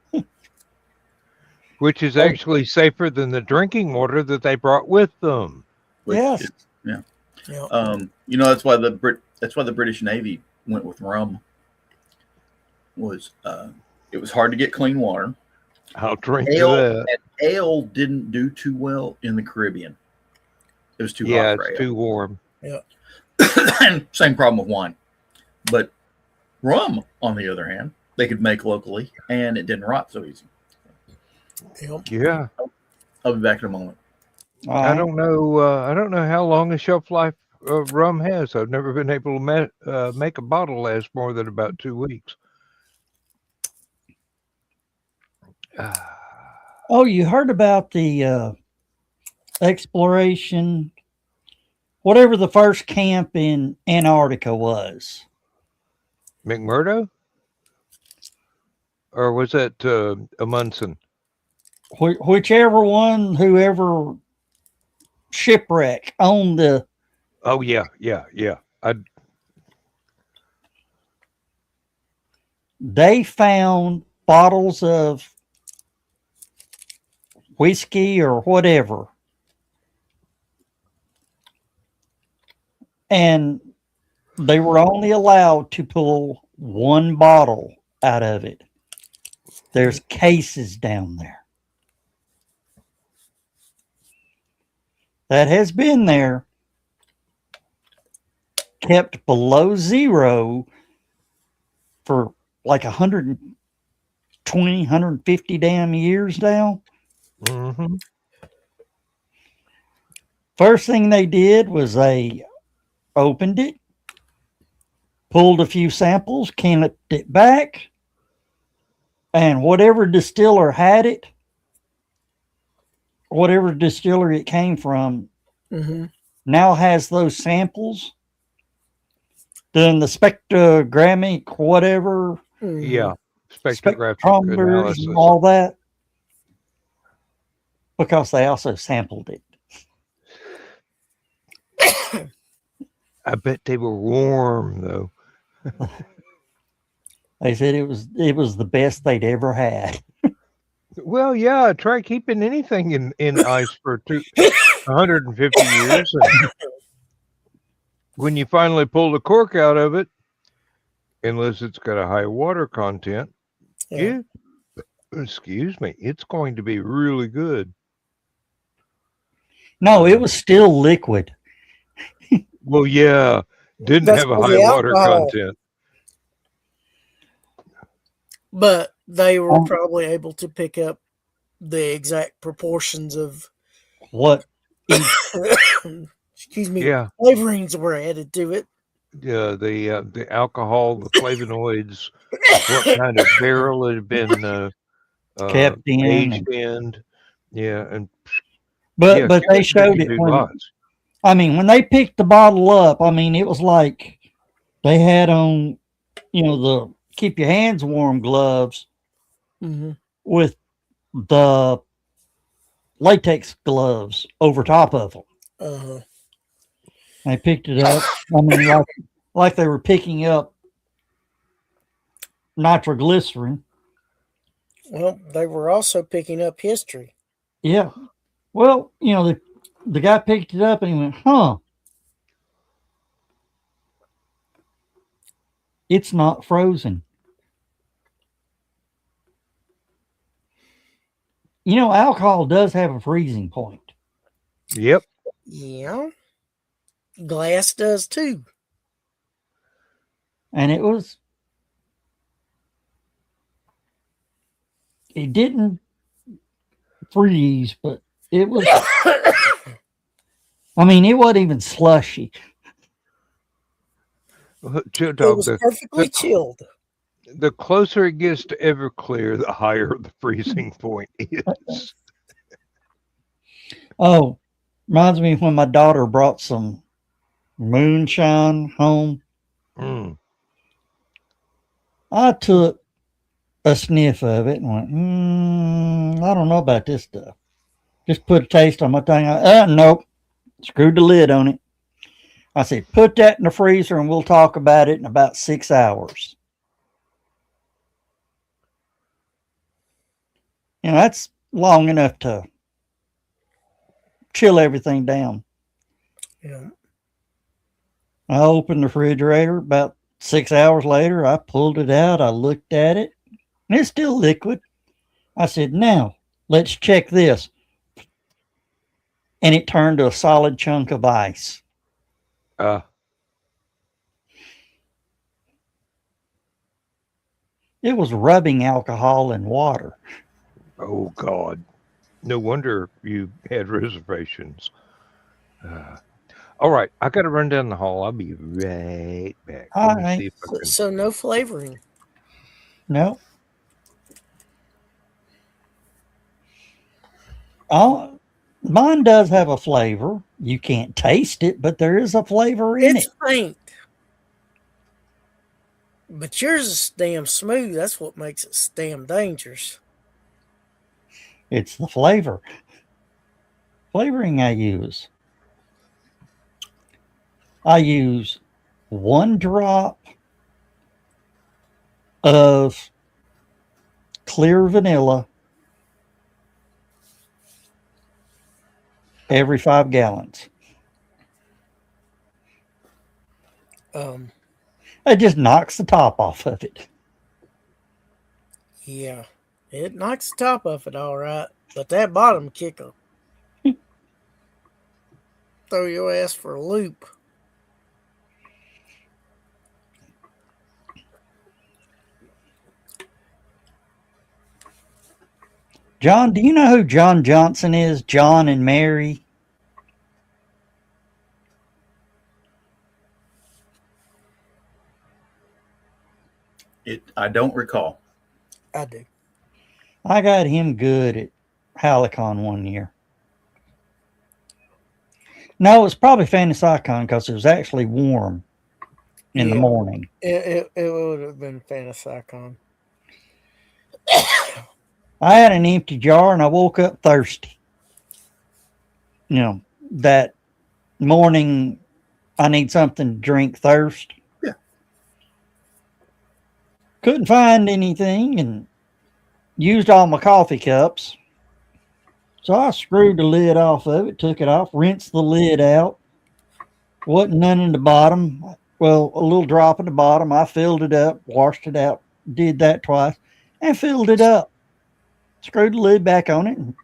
Which is actually safer than the drinking water that they brought with them. Yes. Yeah. Yep. That's why the British Navy went with rum. It was hard to get clean water. I'll drink that. And ale didn't do too well in the Caribbean. It was too hot. Yeah, it's too warm. Yeah. And same problem with wine. But rum, on the other hand, they could make locally, and it didn't rot so easy. Yep. Yeah. I'll be back in a moment. I don't know. I don't know how long a shelf life rum has. I've never been able to make a bottle last more than about 2 weeks. Oh, you heard about the exploration, whatever the first camp in Antarctica was. McMurdo? Or was that Amundsen? Whichever one, whoever shipwreck on the. Oh, yeah. They found bottles of whiskey or whatever. And they were only allowed to pull one bottle out of it. There's cases down there. That has been there, kept below zero for like 120, 150 damn years now. Mm-hmm. First thing they did was they opened it, pulled a few samples, canned it back, and whatever distiller had it, whatever distillery it came from, now has those samples. Done the spectrographic, whatever. Yeah, spectrographic spectrometers analysis. and all that, because they also sampled it. I bet they were warm though. They said it was the best they'd ever had. Well, yeah, try keeping anything in ice for 150 years. And when you finally pull the cork out of it, unless it's got a high water content, excuse me, it's going to be really good. No, it was still liquid. Well, yeah, didn't have a high water content. But they were probably able to pick up the exact proportions of what excuse me, flavorings were added to it. Yeah, the alcohol, the flavonoids, what kind of barrel it had been kept aged in. Yeah, and but they showed it when, I mean, when they picked the bottle up, I mean, it was like they had on, the keep your hands warm gloves with the latex gloves over top of them. They picked it up. I mean, like they were picking up nitroglycerin. Well, they were also picking up history. Yeah. Well, the guy picked it up and he went, huh. It's not frozen. Alcohol does have a freezing point. Yep. Yeah. Glass does too. And it didn't freeze, but it was, I mean, it wasn't even slushy. It was perfectly chilled. The closer it gets to Everclear, the higher the freezing point is. Oh, reminds me when my daughter brought some moonshine home. I took a sniff of it and went, I don't know about this stuff. Just put a taste on my thing. Nope. Screwed the lid on it. I said, put that in the freezer and we'll talk about it in about 6 hours. That's long enough to chill everything down. Yeah. I opened the refrigerator. About 6 hours later, I pulled it out. I looked at it, and it's still liquid. I said, now, let's check this. And it turned to a solid chunk of ice. It was rubbing alcohol in water. Oh, God. No wonder you had reservations. All right. I got to run down the hall. I'll be right back. All right. So no flavoring? No. Mine does have a flavor. You can't taste it, but there is a flavor in It's it. faint. But yours is damn smooth. That's what makes it damn dangerous. It's the flavor. Flavoring I use. I use 1 drop of clear vanilla every 5 gallons. It just knocks the top off of it. Yeah, it knocks the top off it all right, but that bottom kicker throw your ass for a loop. John, do you know who John Johnson is? John and Mary? I don't recall. I do. I got him good at Halicon one year. No, it was probably Fantasy-Con because it was actually warm in the morning. It would have been Fantasy-Con. I had an empty jar and I woke up thirsty. You know, that morning I need something to drink thirst. Yeah. Couldn't find anything and used all my coffee cups. So I screwed the lid off of it, took it off, rinsed the lid out. Wasn't none in the bottom. Well, a little drop in the bottom. I filled it up, washed it out, did that twice, and filled it up. Screwed the lid back on it. And,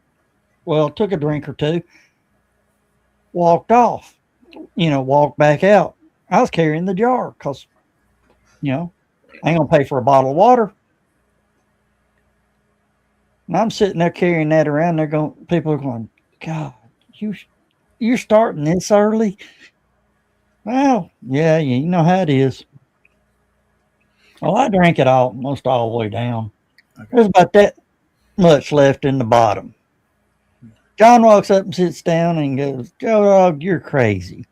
well, took a drink or two. Walked off. Walked back out. I was carrying the jar because, I ain't going to pay for a bottle of water. And I'm sitting there carrying that around. People are going, God, you're starting this early? Well, yeah, you know how it is. Well, I drank it almost all the way down. Okay. There's about that much left in the bottom. John walks up and sits down and goes, Joe Dog, you're crazy.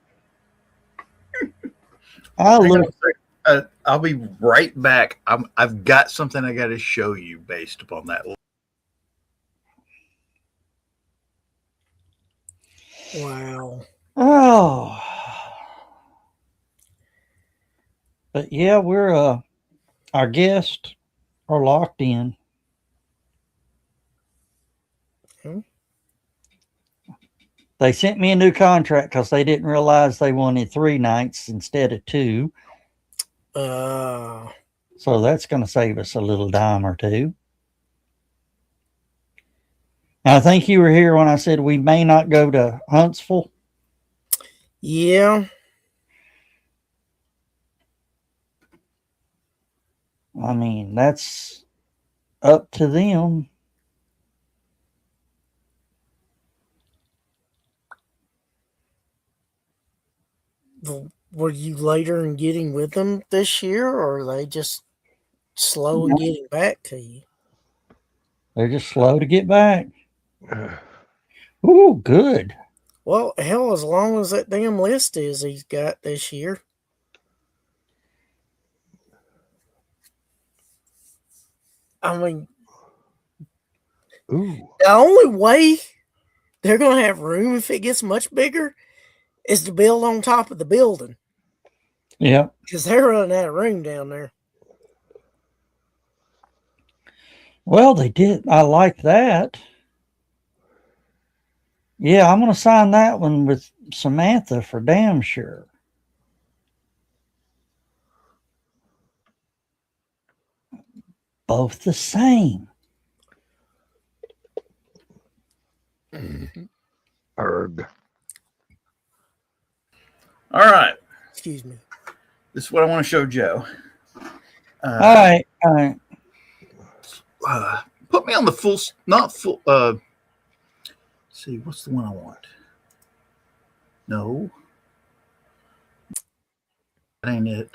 I'll be right back. I've got something I got to show you based upon that. Wow. Oh. But yeah, we're our guests are locked in. They sent me a new contract because they didn't realize they wanted 3 nights instead of 2. So that's going to save us a little dime or two. Now, I think you were here when I said we may not go to Huntsville. Yeah. I mean, that's up to them. Were you later in getting with them this year, or are they just slow in getting back to you? They're just slow to get back. Ooh, good. Well, hell, as long as that damn list is he's got this year. I mean, ooh. The only way they're going to have room if it gets much bigger is to build on top of the building. Yeah. Because they're running out of room down there. Well, they did. I like that. Yeah, I'm going to sign that one with Samantha for damn sure. Both the same. Erg. All right. Excuse me. This is what I want to show Joe. All right. Put me on the full, not full. Let's see, what's the one I want? No. That ain't it.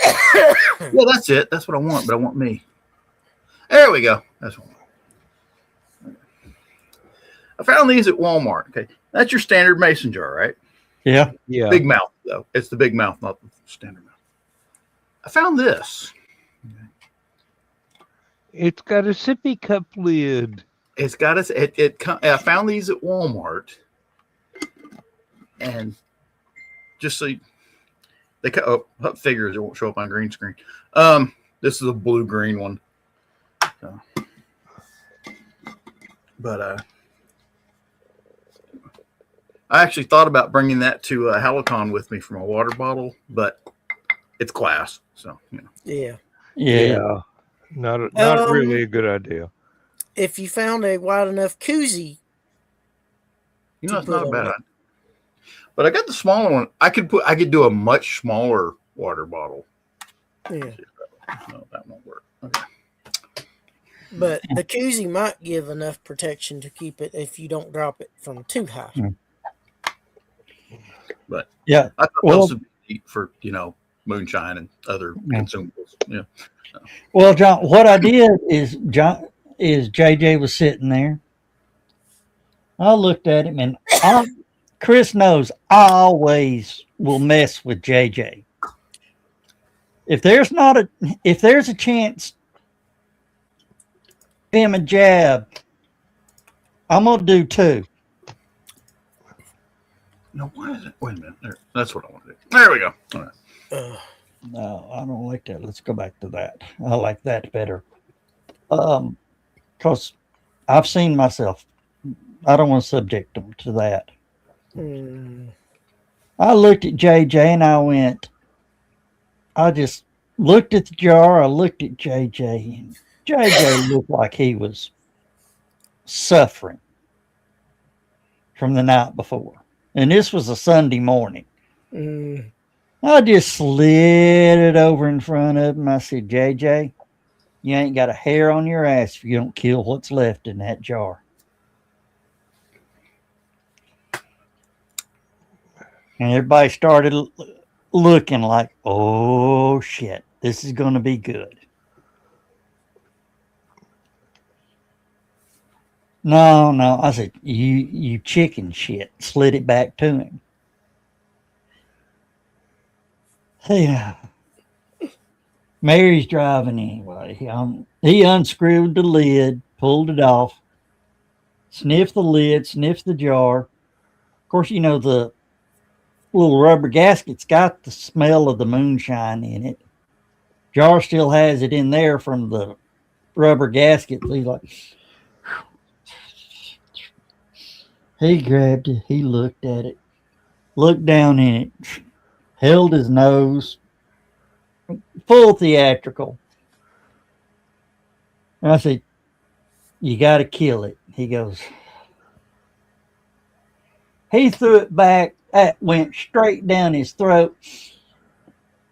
Yeah, that's it. That's what I want, but I want me. There we go. That's what I want. I found these at Walmart. Okay, that's your standard mason jar, right? Yeah. Yeah. Big mouth, though. It's the big mouth, not the standard mouth. I found this. It's got a sippy cup lid. It's got us. I found these at Walmart, and just so they cut up figures, it won't show up on green screen. This is a blue green one. So, but I actually thought about bringing that to Halicon with me from a water bottle, but it's glass, so you know. Yeah. Yeah. Not really a good idea. If you found a wide enough koozie, You know, it's put not a on bad it. idea. But I got the smaller one. I could do a much smaller water bottle. yeah. No, that won't work. Okay. But the koozie might give enough protection to keep it if you don't drop it from too high. But Yeah. I thought Well- those would be neat for, moonshine and other consumables. Yeah. Well, John, what I did is JJ was sitting there. I looked at him, and Chris knows I always will mess with JJ. If there's a chance, him a jab, I'm gonna do 2. No, why is it? Wait a minute. That's what I want to do. There we go. All right. No, I don't like that. Let's go back to that. I like that better. Because I've seen myself. I don't want to subject them to that. I looked at JJ and I just looked at the jar. I looked at JJ, and JJ looked like he was suffering from the night before. And this was a Sunday morning. I just slid it over in front of him. I said, JJ, you ain't got a hair on your ass if you don't kill what's left in that jar. And everybody started looking like, oh shit, this is going to be good. No, I said, you chicken shit. Slid it back to him. Hey, Mary's driving anyway. He unscrewed the lid, pulled it off, sniffed the lid, sniffed the jar. Of course, the little rubber gasket's got the smell of the moonshine in it. Jar still has it in there from the rubber gasket. So he's like, he grabbed it, he looked at it, looked down in it, held his nose, full theatrical. And I said, you got to kill it. He goes, he threw it back. That went straight down his throat.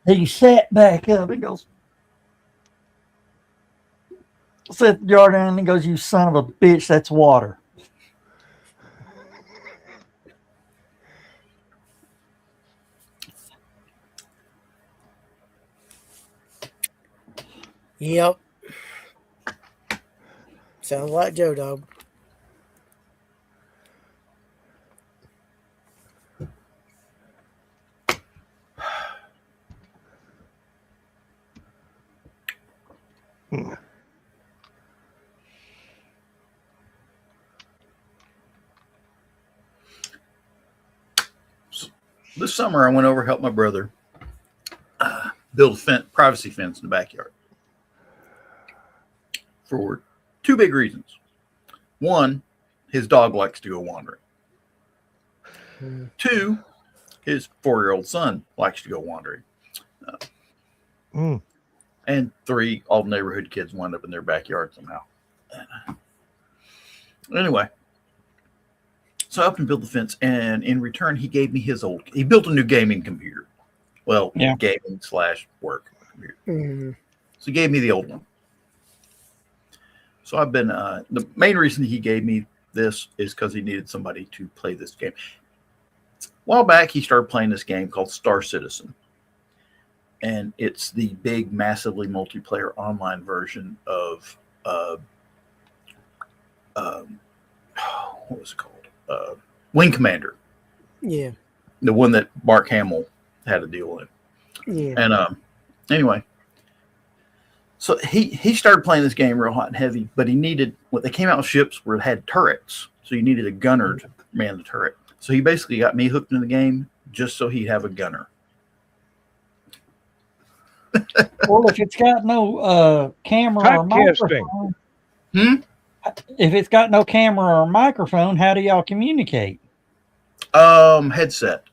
He sat back up and goes, set the jar down, and he goes, you son of a bitch, that's water. Yep. Sounds like Joe Dog. This summer, I went over to help my brother build a privacy fence in the backyard for 2 big reasons. One, his dog likes to go wandering. 2, his 4-year-old son likes to go wandering. And 3, all the neighborhood kids wind up in their backyard somehow. Anyway, so I helped him build the fence, and in return, he gave me he built a new gaming computer. Well, gaming/work computer. So he gave me the old one. So I've been, the main reason he gave me this is because he needed somebody to play this game. A while back, he started playing this game called Star Citizen. And it's the big, massively multiplayer online version of what was it called? Wing Commander, Yeah. the one that Mark Hamill had a deal in. Yeah. And anyway, so he started playing this game real hot and heavy, but he needed what they came out with ships where it had turrets, so you needed a gunner to man the turret. So he basically got me hooked in the game just so he'd have a gunner. Well, if it's got no camera or Typecasting. microphone, Hmm? if it's got no camera or microphone, how do y'all communicate? Headset.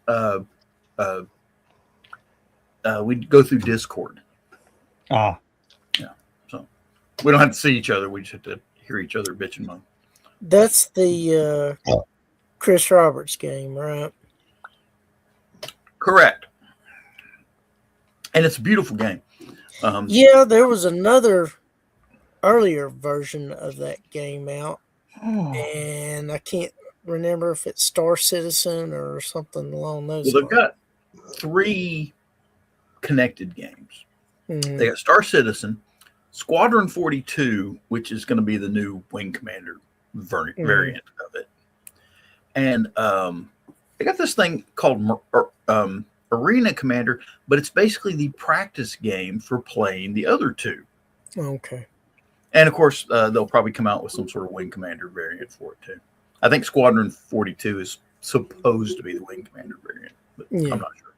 We'd go through Discord. Ah, Yeah. So we don't have to see each other. We just have to hear each other bitch and moan. That's the Chris Roberts game, right? Correct. And it's a beautiful game. Yeah, there was another earlier version of that game out, and I can't remember if it's Star Citizen or something along those Well, they've lines. got 3 connected games. Mhm. They got Star Citizen, Squadron 42, which is going to be the new Wing Commander variant of it. And they got this thing called Arena Commander, but it's basically the practice game for playing the other 2. Okay. And of course, they'll probably come out with some sort of Wing Commander variant for it too. I think Squadron 42 is supposed to be the Wing Commander variant, but Yeah. I'm not sure.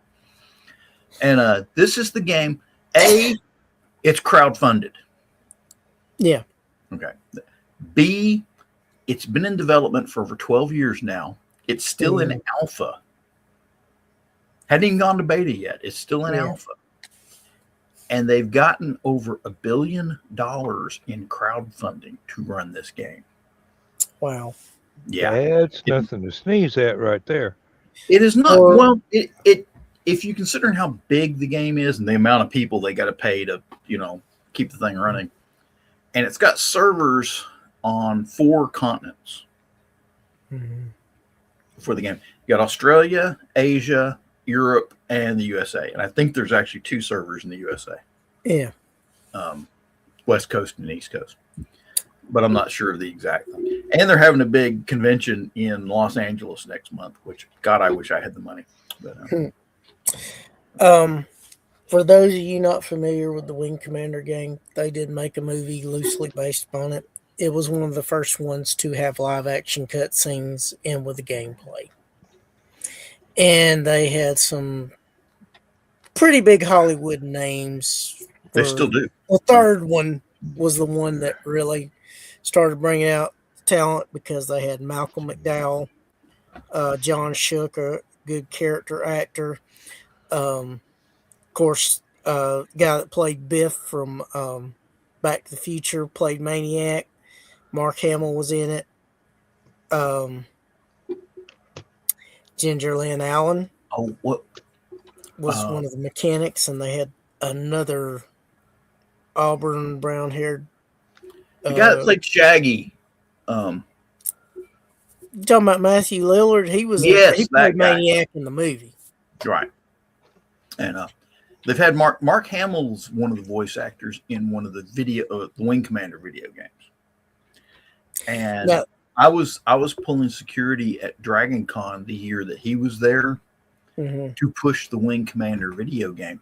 And this is the game. It's crowdfunded. Yeah. Okay. B, it's been in development for over 12 years now. It's still in alpha. Hadn't even gone to beta yet. It's still in alpha. And they've gotten over $1 billion in crowdfunding to run this game. Wow. Yeah. That's nothing to sneeze at right there. It is not. Or- Well, it if you consider how big the game is and the amount of people they got to pay to, keep the thing running, and it's got servers on 4 continents for the game. You got Australia, Asia, Europe, and the USA. And I think there's actually 2 servers in the USA. Yeah. West Coast and East Coast. But I'm not sure of the exact thing. And they're having a big convention in Los Angeles next month, which, God, I wish I had the money. But, for those of you not familiar with the Wing Commander game, they did make a movie loosely based upon it. It was one of the first ones to have live action cutscenes in with the gameplay. And they had some pretty big Hollywood names. they still do. The third one was the one that really started bringing out talent because they had Malcolm McDowell, John Shook, a good character actor. Of course, guy that played Biff from Back to the Future played Maniac. Mark Hamill was in it. Ginger Lynn Allen What? was one of the mechanics, and they had another auburn brown-haired. The guy that played Shaggy. You talking about Matthew Lillard? He was Yes, he that played guy. Maniac in the movie. Right. And they've had Mark Hamill's one of the voice actors in one of the the Wing Commander video games. And Now, I was pulling security at Dragon Con the year that he was there to push the Wing Commander video game.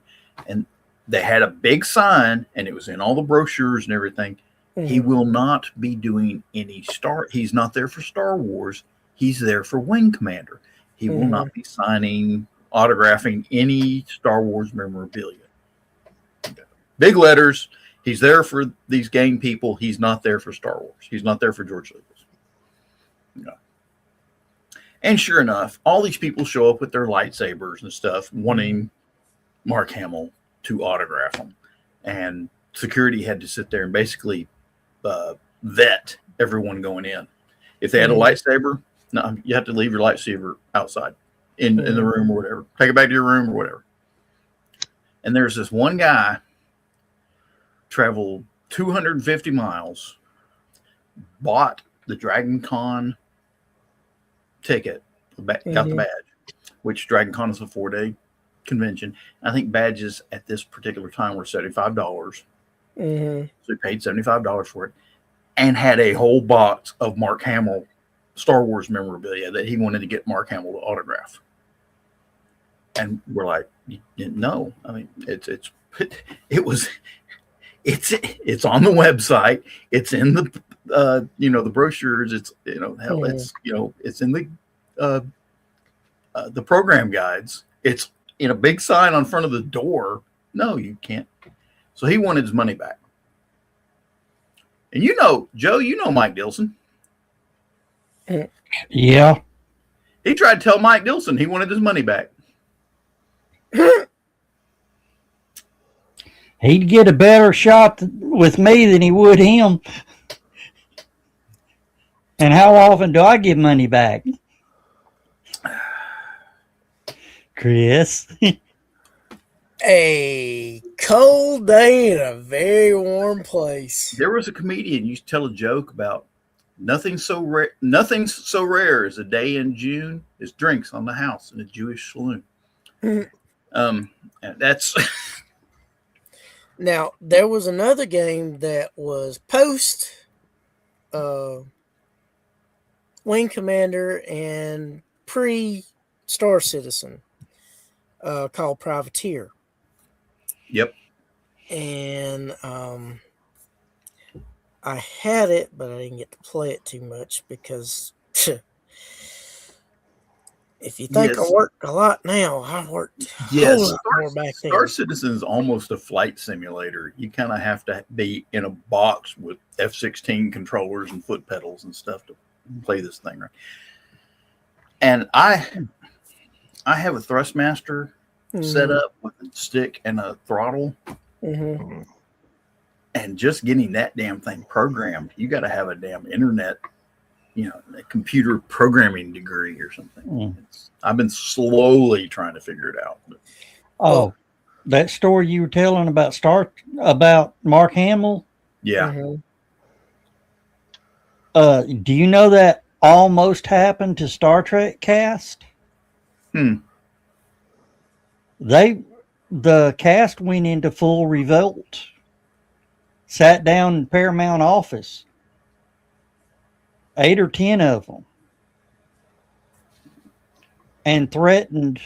And they had a big sign, and it was in all the brochures and everything. He will not be doing any he's not there for Star Wars. He's there for Wing Commander. He will not be signing, autographing any Star Wars memorabilia. Big letters. He's there for these game people. He's not there for Star Wars. He's not there for George Lucas. No. And sure enough, all these people show up with their lightsabers and stuff, wanting Mark Hamill to autograph them. And security had to sit there and basically vet everyone going in. If they had a lightsaber, no, you have to leave your lightsaber outside in the room or whatever. Take it back to your room or whatever. And there's this one guy traveled 250 miles, bought the Dragon Con ticket, got the badge, which Dragon Con is a 4-day convention. I think badges at this particular time were $75. So he paid $75 for it and had a whole box of Mark Hamill Star Wars memorabilia that he wanted to get Mark Hamill to autograph. And we're like, no. I mean, it's on the website. It's in the the brochures. It's hell, it's in the program guides. It's in a big sign on front of the door. No, you can't. So he wanted his money back. And Joe, Mike Dilson. Yeah. He tried to tell Mike Dilson he wanted his money back. He'd get a better shot with me than he would him. And how often do I give money back? Chris. A cold day in a very warm place. There was a comedian used to tell a joke about nothing's so rare as a day in June as drinks on the house in a Jewish saloon. And that's Now, there was another game that was post Wing Commander and pre Star Citizen called Privateer. Yep. And I had it, but I didn't get to play it too much because if you think I work a lot now, I worked a whole lot more back then. Star Citizen is almost a flight simulator. You kind of have to be in a box with F-16 controllers and foot pedals and stuff to play this thing, right? And I have a Thrustmaster set up with a stick and a throttle. Mm-hmm. And just getting that damn thing programmed, you got to have a damn internet, a computer programming degree or something. I've been slowly trying to figure it out. Oh, that story you were telling about Mark Hamill? Yeah. Mm-hmm. Do you know that almost happened to Star Trek cast? The cast went into full revolt. Sat down in Paramount office. 8 or 10 of them. And threatened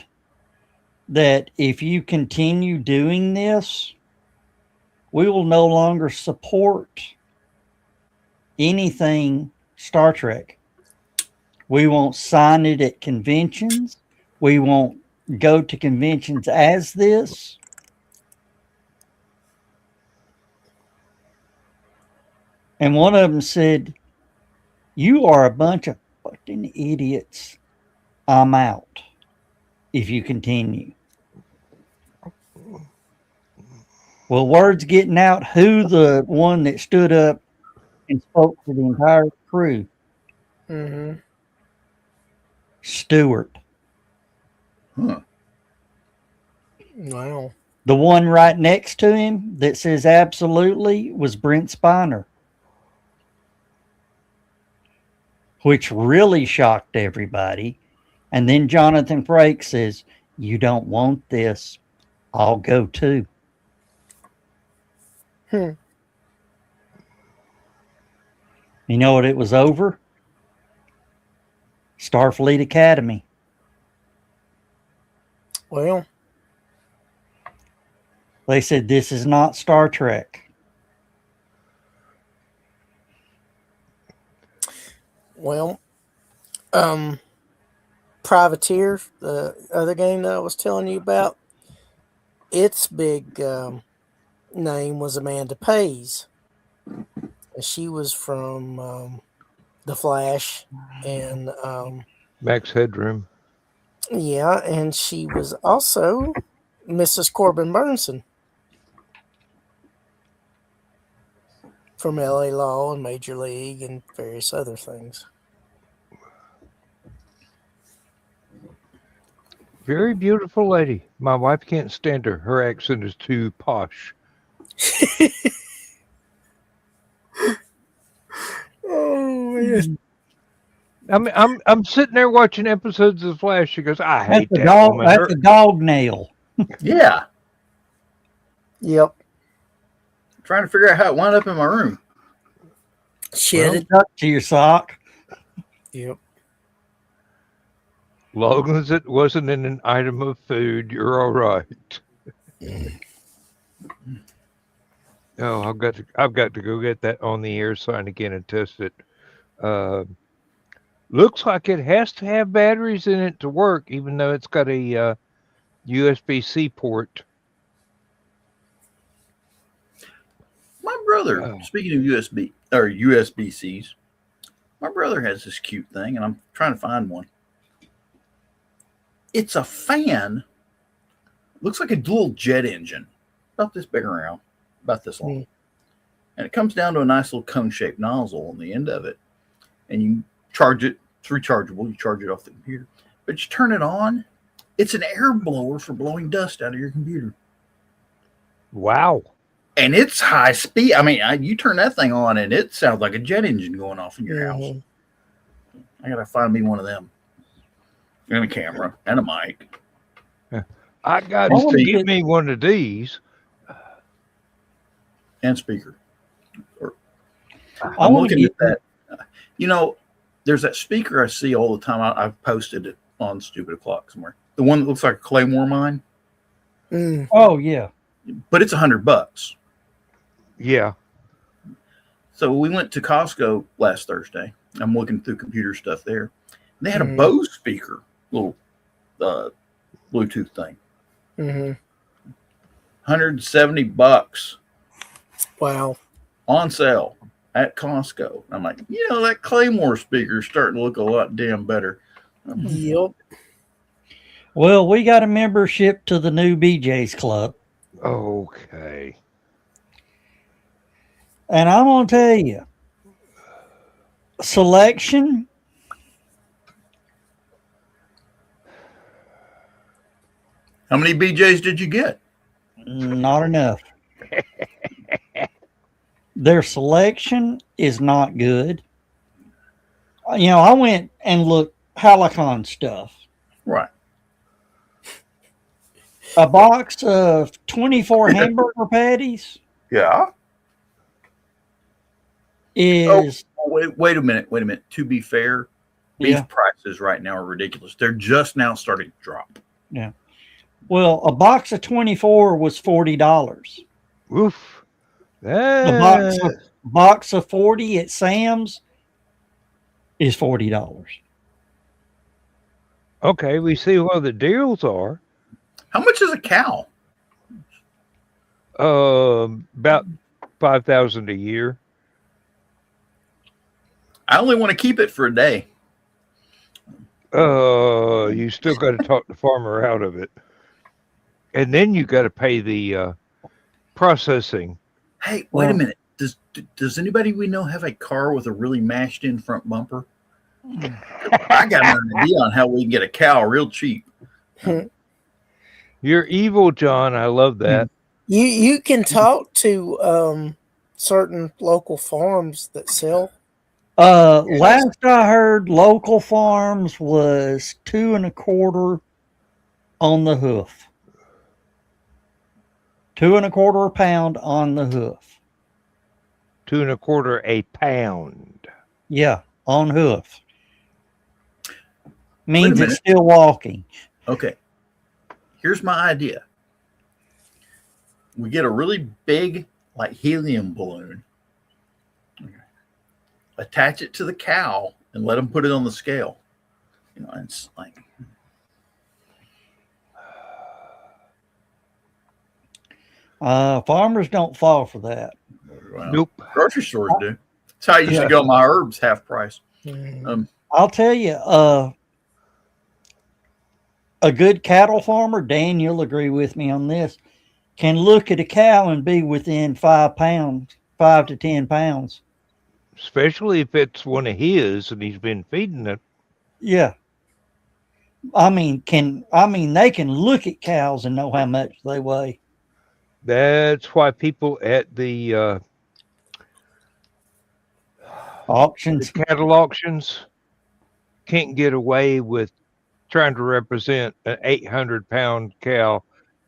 that if you continue doing this, we will no longer support anything Star Trek. We won't sign it at conventions. We won't go to conventions as this. And one of them said, "You are a bunch of fucking idiots. I'm out if you continue." Well, word's getting out who the one that stood up and spoke for the entire crew. Mm-hmm. Stewart. Wow. The one right next to him that says absolutely was Brent Spiner. Which really shocked everybody. And then Jonathan Frakes says, "You don't want this. I'll go too." You know what it was over? Starfleet Academy. Well, they said this is not Star Trek. Well, Privateer, the other game that I was telling you about, its big name was Amanda Pays. She was from The Flash and Max Headroom. Yeah, and she was also Mrs. Corbin Burnson from LA Law and Major League and various other things. Very beautiful lady. My wife can't stand her. Her accent is too posh. Oh man! I'm sitting there watching episodes of Flash. She goes, "I hate that dog, woman." That's a dog nail. Yeah. Yep. Trying to figure out how it wound up in my room. Shit. Well, it stuck to your sock. Yep. Long as it wasn't in an item of food, you're all right. Oh, I've got to go get that on the air sign again and test it. Uh, Looks like it has to have batteries in it to work, even though it's got a USB-C port. My brother, Oh. speaking of USB or USB-Cs, my brother has this cute thing, and I'm trying to find one. It's a fan. Looks like a dual jet engine, about this big around, about this long. And it comes down to a nice little cone-shaped nozzle on the end of it. And you charge it. It's rechargeable. You charge it off the computer. But you turn it on, it's an air blower for blowing dust out of your computer. Wow. And it's high speed. I mean, you turn that thing on, and it sounds like a jet engine going off in your house. I got to find me one of them. And a camera and a mic. I got to get me one of these. And speaker. I'm looking at that. You know, there's that speaker I see all the time. I've posted it on Stupid O'Clock somewhere. The one that looks like a Claymore mine. Oh, yeah. But it's $100. Yeah. So we went to Costco last Thursday. I'm looking through computer stuff there. They had a Bose speaker, little Bluetooth thing. $170. Wow. On sale at Costco. I'm like, that Claymore speaker is starting to look a lot damn better. Yep. Well, we got a membership to the new BJ's Club. Okay. And I'm going to tell you, selection. How many BJ's did you get? Not enough. Their selection is not good. I went and looked Halicon stuff. Right. A box of 24 hamburger patties. Yeah. Is wait a minute. To be fair, beef prices right now are ridiculous. They're just now starting to drop. Yeah. Well, a box of 24 was $40. Oof. The box of 40 at Sam's is $40. Okay, we see what the deals are. How much is a cow? About $5,000 a year. I only want to keep it for a day. You still got to talk the farmer out of it, and then you got to pay the processing. Hey, wait a minute. Does anybody we know have a car with a really mashed in front bumper? I got an idea on how we can get a cow real cheap. You're evil, John. I love that. You can talk to certain local farms that sell. Last I heard, local farms was $2.25 on the hoof. $2.25 a pound on the hoof. $2.25 a pound. Yeah, on hoof. Means it's still walking. Okay. Here's my idea. We get a really big, like helium balloon, attach it to the cow, and let them put it on the scale. It's like. Farmers don't fall for that. Well, nope. Grocery stores do. That's how I used to go my herbs half price. I'll tell you, a good cattle farmer, Dan, you'll agree with me on this, can look at a cow and be within 5 to 10 pounds. Especially if it's one of his and he's been feeding it. Yeah. They can look at cows and know how much they weigh. That's why people at the auctions, the cattle auctions, can't get away with trying to represent an 800-pound cow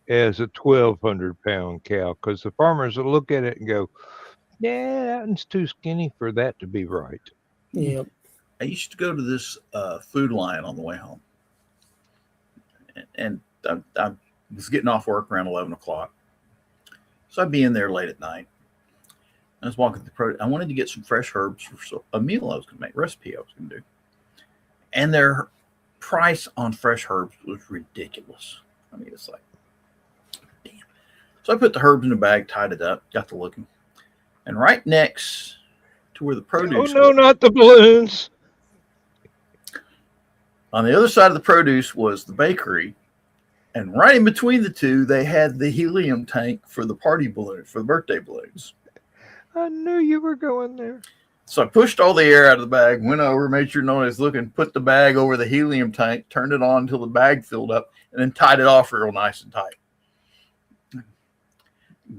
as a 1,200-pound cow, because the farmers will look at it and go, "Yeah, that one's too skinny for that to be right." Yep. I used to go to this Food Lion on the way home, and I was getting off work around 11 o'clock, so I'd be in there late at night. I was walking through. I wanted to get some fresh herbs for a meal I was going to make, recipe I was going to do, and their price on fresh herbs was ridiculous. I mean, it's like, damn. So I put the herbs in a bag, tied it up, got to looking, and right next to where the produce. Oh no, not the balloons! On the other side of the produce was the bakery, and right in between the two, they had the helium tank for the party balloons, for the birthday balloons. I knew you were going there. So I pushed all the air out of the bag, went over, made sure no one was looking, put the bag over the helium tank, turned it on until the bag filled up, and then tied it off real nice and tight.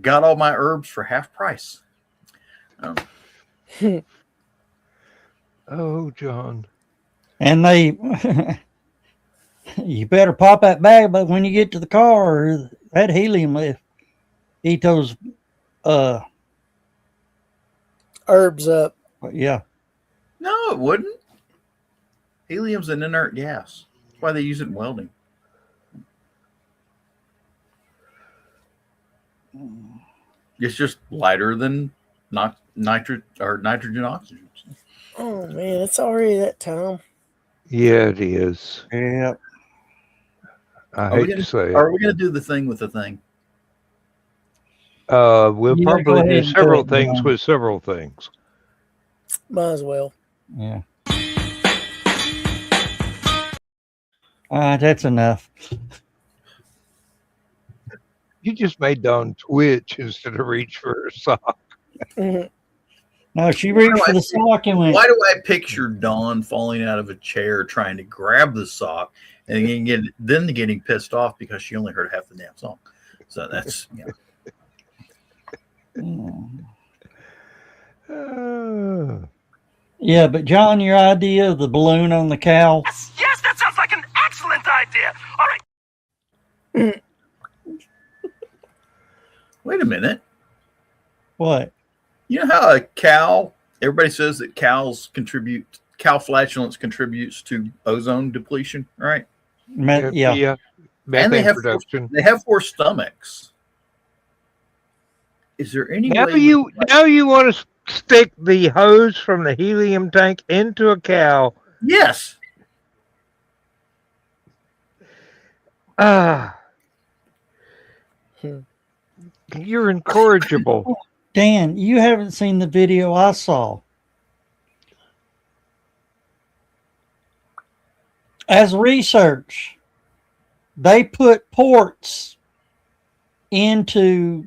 Got all my herbs for half price. Oh, John. And they, you better pop that bag, but when you get to the car, that helium lift, eat those, Herbs up. yeah. No, it wouldn't. Helium's an inert gas. That's why they use it in welding. It's just lighter than nitrogen oxygen. Oh man, it's already that time. Yeah, it is. Yeah. I hate to say it. Are we going to do the thing with the thing? We'll Yeah, go probably ahead do and do several it, things John. with several things. Might as well. Yeah. All right, that's enough. You just made Dawn twitch instead of reach for her sock. Mhm. No, she reached for the sock and went, Why do I picture Dawn falling out of a chair trying to grab the sock and then getting pissed off because she only heard half the damn song? So that's, you know. Yeah, but John, your idea of the balloon on the cow. Yes, that sounds like an excellent idea. All right. Wait a minute. What? You know how a cow, everybody says that cow flatulence contributes to ozone depletion, right? Yeah. And they Methane have production. They have 4 stomachs. Is there any Now way you want to stick the hose from the helium tank into a cow? Yes. You're incorrigible. Dan, you haven't seen the video I saw. As research, they put ports into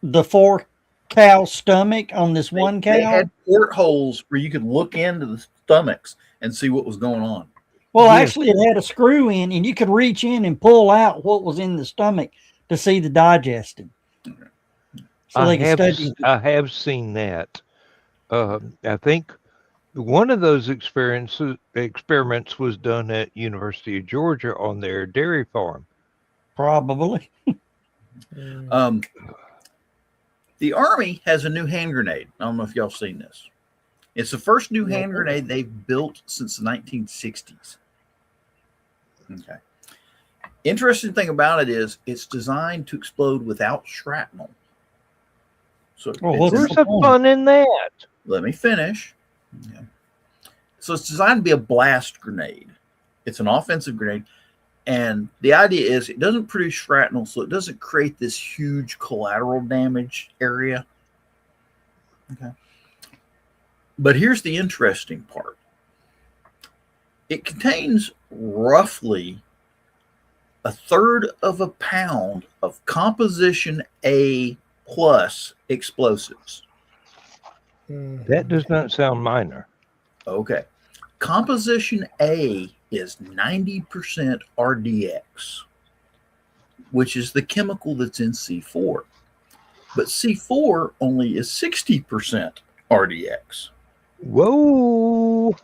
the 4 cow stomach on this one cow. They had portholes where you could look into the stomachs and see what was going on. Well, Yes. actually, it had a screw in, and you could reach in and pull out what was in the stomach to see the digestion. So I they could study. have seen that. I think one of those experiments was done at University of Georgia on their dairy farm. Probably. The Army has a new hand grenade. I don't know if y'all seen this. It's the first new hand grenade they've built since the 1960s. Okay. Interesting thing about it is it's designed to explode without shrapnel. So Where's the fun in that? let me finish. Okay. So it's designed to be a blast grenade. It's an offensive grenade. And the idea is it doesn't produce shrapnel, so it doesn't create this huge collateral damage area. Okay. But here's the interesting part. It contains roughly 1/3 of a pound of composition A plus explosives. That does not sound minor. Okay. Composition A is 90% RDX, which is the chemical that's in C4. But C4 only is 60% RDX. Whoa.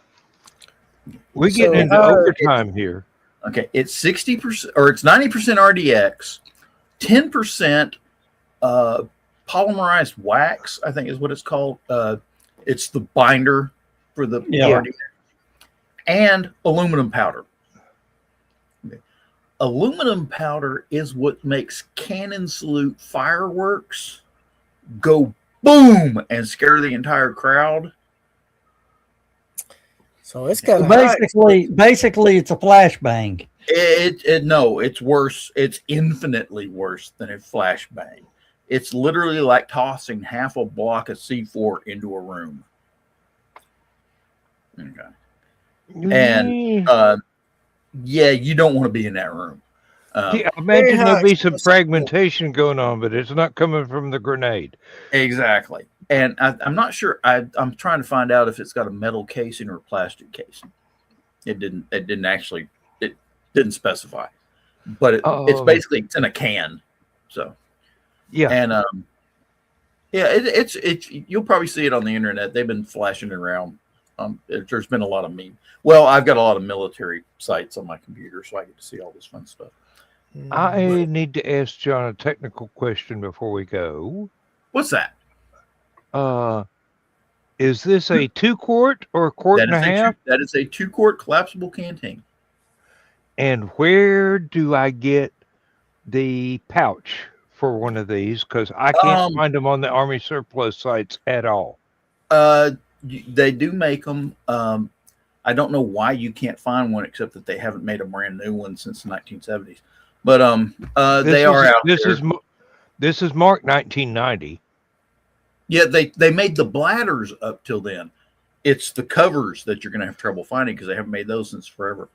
We're getting into overtime here. Okay, it's 60% or it's 90% RDX, 10% polymerized wax, I think is what it's called. It's the binder for the RDX. and aluminum powder. Okay. Aluminum powder is what makes cannon salute fireworks go boom and scare the entire crowd. So it's got Basically, it's a flashbang. No, it's worse. It's infinitely worse than a flashbang. It's literally like tossing half a block of C4 into a room. Okay. And yeah, you don't want to be in that room. Yeah, imagine there'll be some fragmentation going on, but it's not coming from the grenade. Exactly. And I'm not sure. I'm trying to find out if it's got a metal casing or a plastic casing. It didn't actually. It didn't specify. But it's basically it's in a can. So yeah. And yeah, it's you'll probably see it on the internet. They've been flashing it around. There's been a lot of meme. Well, I've got a lot of military sites on my computer, so I get to see all this fun stuff. I need to ask John a technical question before we go. What's that? Is this a 2-quart or a quart and a half? That is a 2-quart collapsible canteen. And where do I get the pouch for one of these? Because I can't find them on the Army surplus sites at all. They do make them. I don't know why you can't find one, except that they haven't made a brand new one since the 1970s. But they are out there. This is marked 1990. Yeah, they made the bladders up till then. It's the covers that you're going to have trouble finding because they haven't made those since forever.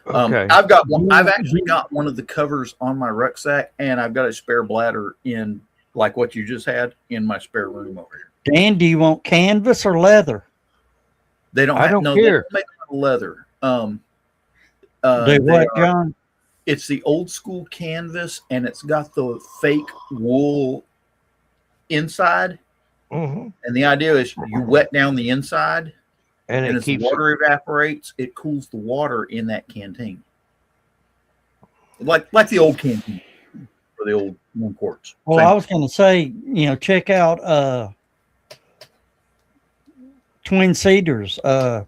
Okay. I've got one. I've actually got one of the covers on my rucksack, and I've got a spare bladder in like what you just had in my spare room over here. Dan, do you want canvas or leather? They don't. I don't care. They don't make leather. Do what, John? It's the old school canvas, and it's got the fake wool inside. Mm-hmm. And the idea is you wet down the inside, and as the water evaporates, it cools the water in that canteen, like the old canteen or the old 1 quarts. Well, I was going to say, check out Twin Cedars. Yeah,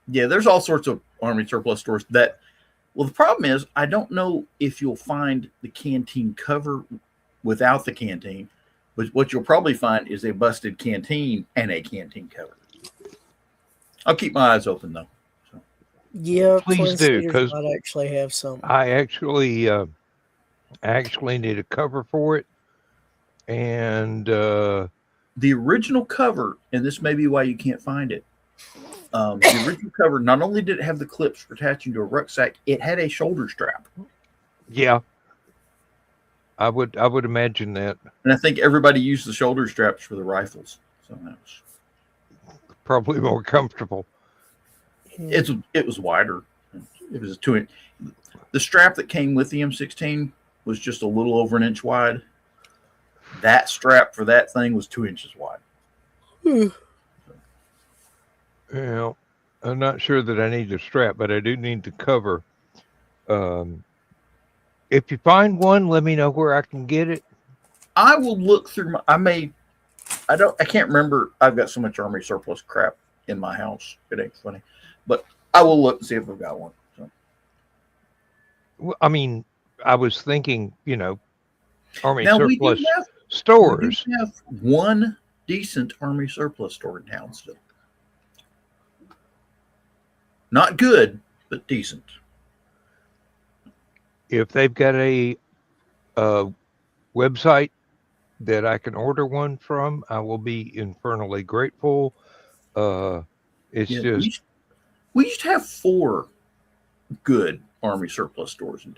there's all sorts of Army surplus stores that. Well, the problem is I don't know if you'll find the canteen cover without the canteen, but what you'll probably find is a busted canteen and a canteen cover. I'll keep my eyes open though. So. Yeah, please do, because might actually have some. I actually need a cover for it, and the original cover, and this may be why you can't find it. The original cover, not only did it have the clips for attaching to a rucksack, it had a shoulder strap. Yeah, I would imagine that. And I think everybody used the shoulder straps for the rifles, so that was probably more comfortable. It was wider. It was a 2-inch. The strap that came with the M16 was just a little over 1 inch wide. That strap for that thing was 2 inches wide. Yeah, I'm not sure that I need the strap, but I do need the cover. If you find one, let me know where I can get it. I will look through I can't remember. I've got so much Army surplus crap in my house. It ain't funny, but I will look and see if I've got one. So. Well, I mean, I was thinking, Army now, surplus stores. We do have one decent Army surplus store in town still. Not good, but decent. If they've got a website that I can order one from, I will be infernally grateful. We used to have 4 good Army surplus stores in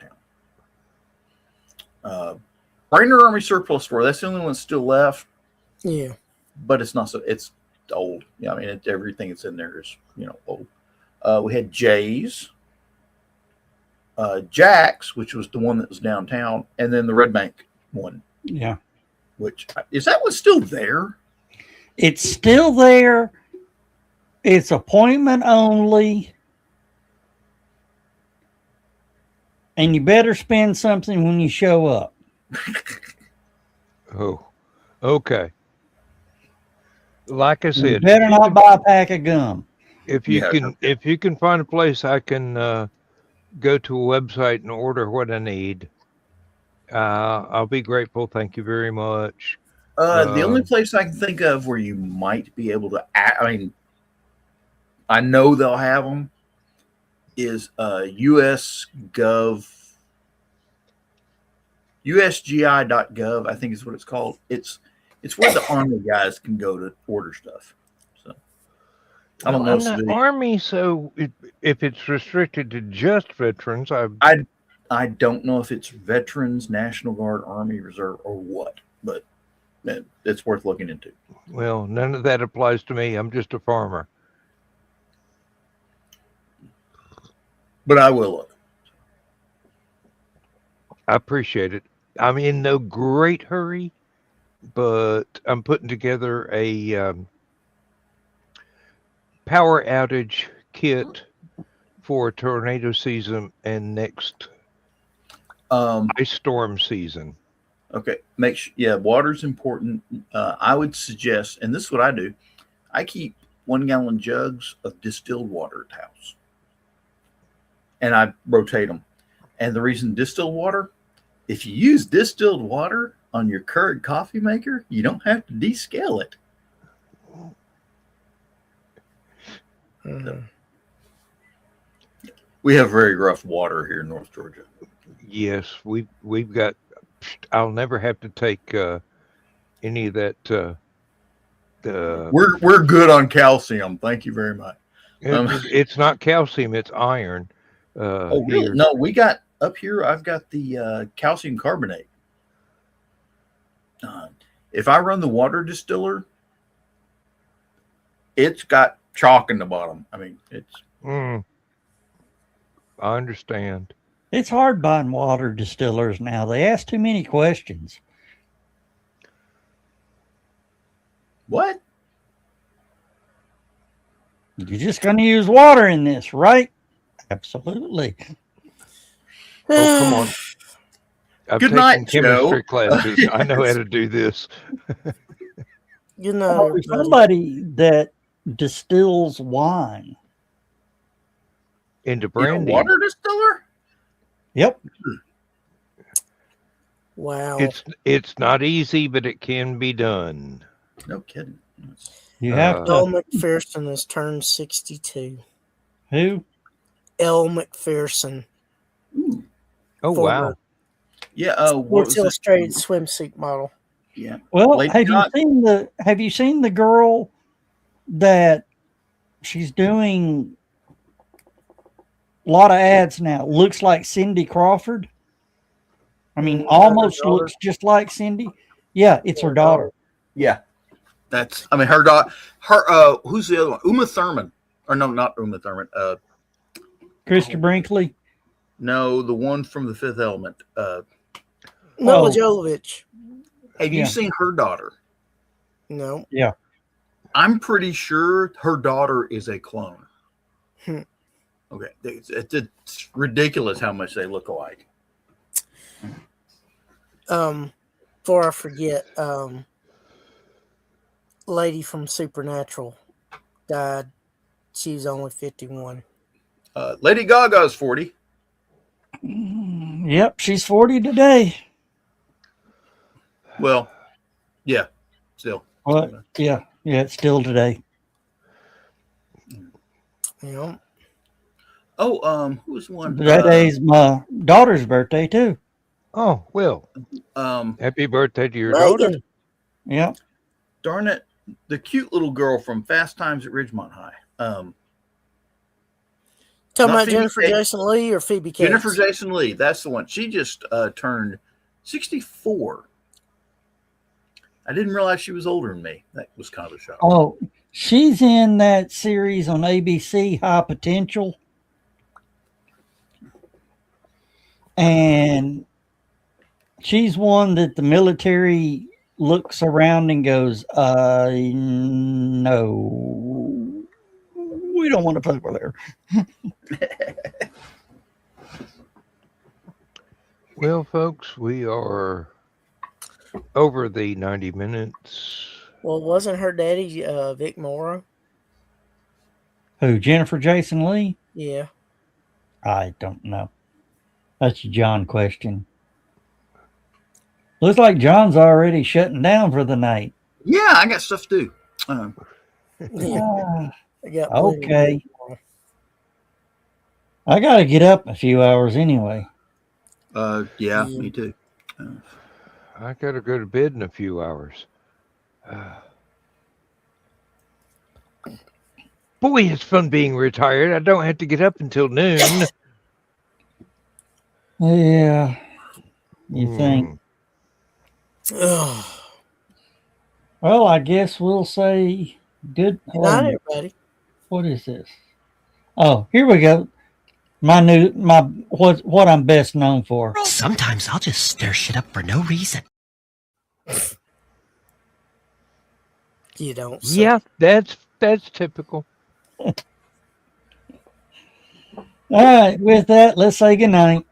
town. Brainerd Army surplus store, that's the only one still left. Yeah. But it's not so, it's old. Yeah, I mean, everything that's in there is, old. We had Jay's, Jack's, which was the one that was downtown, and then the Red Bank one. Yeah. Which, is that one still there? It's still there. It's appointment only. And you better spend something when you show up. Oh, okay. Like I said, you better not buy a pack of gum. If you Yeah. can find a place I can go to a website and order what I need, I'll be grateful. Thank you very much. The only place I can think of where you might be able to, I mean, I know they'll have them, is US Gov, USGI.gov, I think is what it's called. It's where the Army guys can go to order stuff. So I don't know. I'm not Army, so if it's restricted to just veterans, I don't know if it's Veterans, National Guard, Army Reserve, or what, but it's worth looking into. Well, none of that applies to me. I'm just a farmer. But I will look. I appreciate it. I'm in no great hurry, but I'm putting together a power outage kit for tornado season and next ice storm season. Okay, water's important. I would suggest, and this is what I do. I keep 1 gallon jugs of distilled water at the house, and I rotate them. And the reason distilled water, if you use distilled water on your Keurig coffee maker, you don't have to descale it. We have very rough water here in North Georgia. Yes, we've got. I'll never have to take any of that. We're good on calcium. Thank you very much. It's not calcium; it's iron. Oh, really? Here. No, we got up here. I've got the calcium carbonate. If I run the water distiller, it's got chalk in the bottom. I mean, it's. I understand. It's hard buying water distillers now. They ask too many questions. What? You're just going to use water in this, right? Absolutely. Oh, come on. I've Good taken night, chemistry Joe. classes. I know how to do this. You know, Somebody that distills wine. Into You brandy. know, water distiller? Yep. wow. It's not easy, but it can be done. No kidding. You have Elle to. McPherson has turned 62. Who? Elle McPherson. Ooh. Oh, wow. Yeah. Sports Illustrated swimsuit model. Yeah. Well, Lady have Gaga. you seen the girl that she's doing a lot of ads now? Looks like Cindy Crawford. I mean, almost looks just like Cindy. Yeah, it's her daughter. Yeah. Her daughter. Who's the other one? Uma Thurman. Or no, not Uma Thurman. Krista Brinkley. No, the one from The Fifth Element. Mila Jovovich. Have you seen her daughter? No. Yeah. I'm pretty sure her daughter is a clone. Okay. It's ridiculous how much they look alike. Before I forget, lady from Supernatural died. She was only 51. Lady Gaga's 40. Yep, she's 40 today. Well, yeah, still. What? Yeah, it's still today. Yeah. Oh, who's one? That day's my daughter's birthday too. Oh, well. Happy birthday to your daughter. Yeah. Darn it. The cute little girl from Fast Times at Ridgemont High. Talking about Jennifer Jason Leigh or Phoebe Cates? Jennifer Jason Leigh. That's the one. She just turned 64. I didn't realize she was older than me. That was kind of a shock. Oh, she's in that series on ABC, High Potential. And she's one that the military looks around and goes, no, we don't want to fuck with her. Well, folks, we are over the 90 minutes. Well, wasn't her daddy Vic Morrow? Who, Jennifer Jason Lee? Yeah. I don't know. That's a John question. Looks like John's already shutting down for the night. Yeah, I got stuff to do. Yeah. I got Okay. I got to get up in a few hours anyway. Yeah, me too. I gotta go to bed in a few hours. Boy, it's fun being retired. I don't have to get up until noon. Yeah. You think? Ugh. Well, I guess we'll say good. Good night, everybody. What is this? Oh, here we go. What I'm best known for. Sometimes I'll just stir shit up for no reason. You don't say. Yeah, that's typical. All right, with that, let's say good night.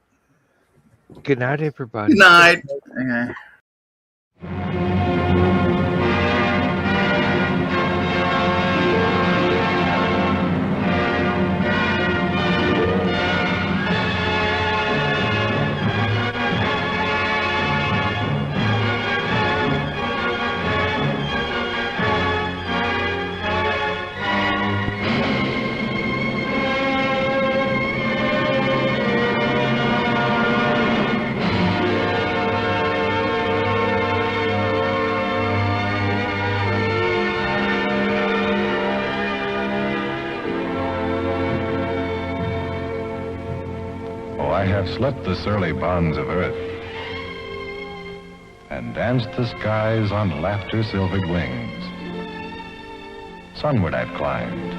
Good night, everybody. Good night. Okay. I have slept the surly bonds of earth and danced the skies on laughter-silvered wings. Sunward I've climbed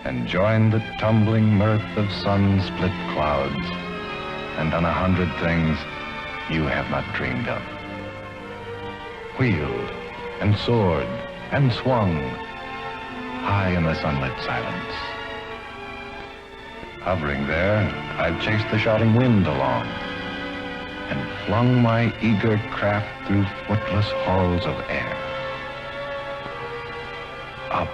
and joined the tumbling mirth of sun-split clouds and done 100 things you have not dreamed of. Wheeled and soared and swung high in the sunlit silence. Hovering there, I've chased the shouting wind along and flung my eager craft through footless halls of air. Up,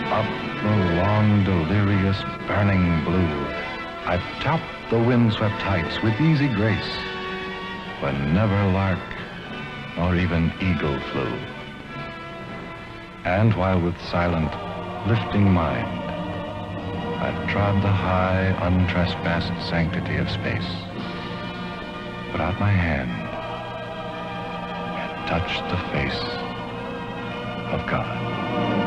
up the long, delirious, burning blue, I've topped the windswept heights with easy grace, when never lark nor even eagle flew. And while with silent, lifting mind, I've trod the high, untrespassed sanctity of space, put out my hand, and touched the face of God.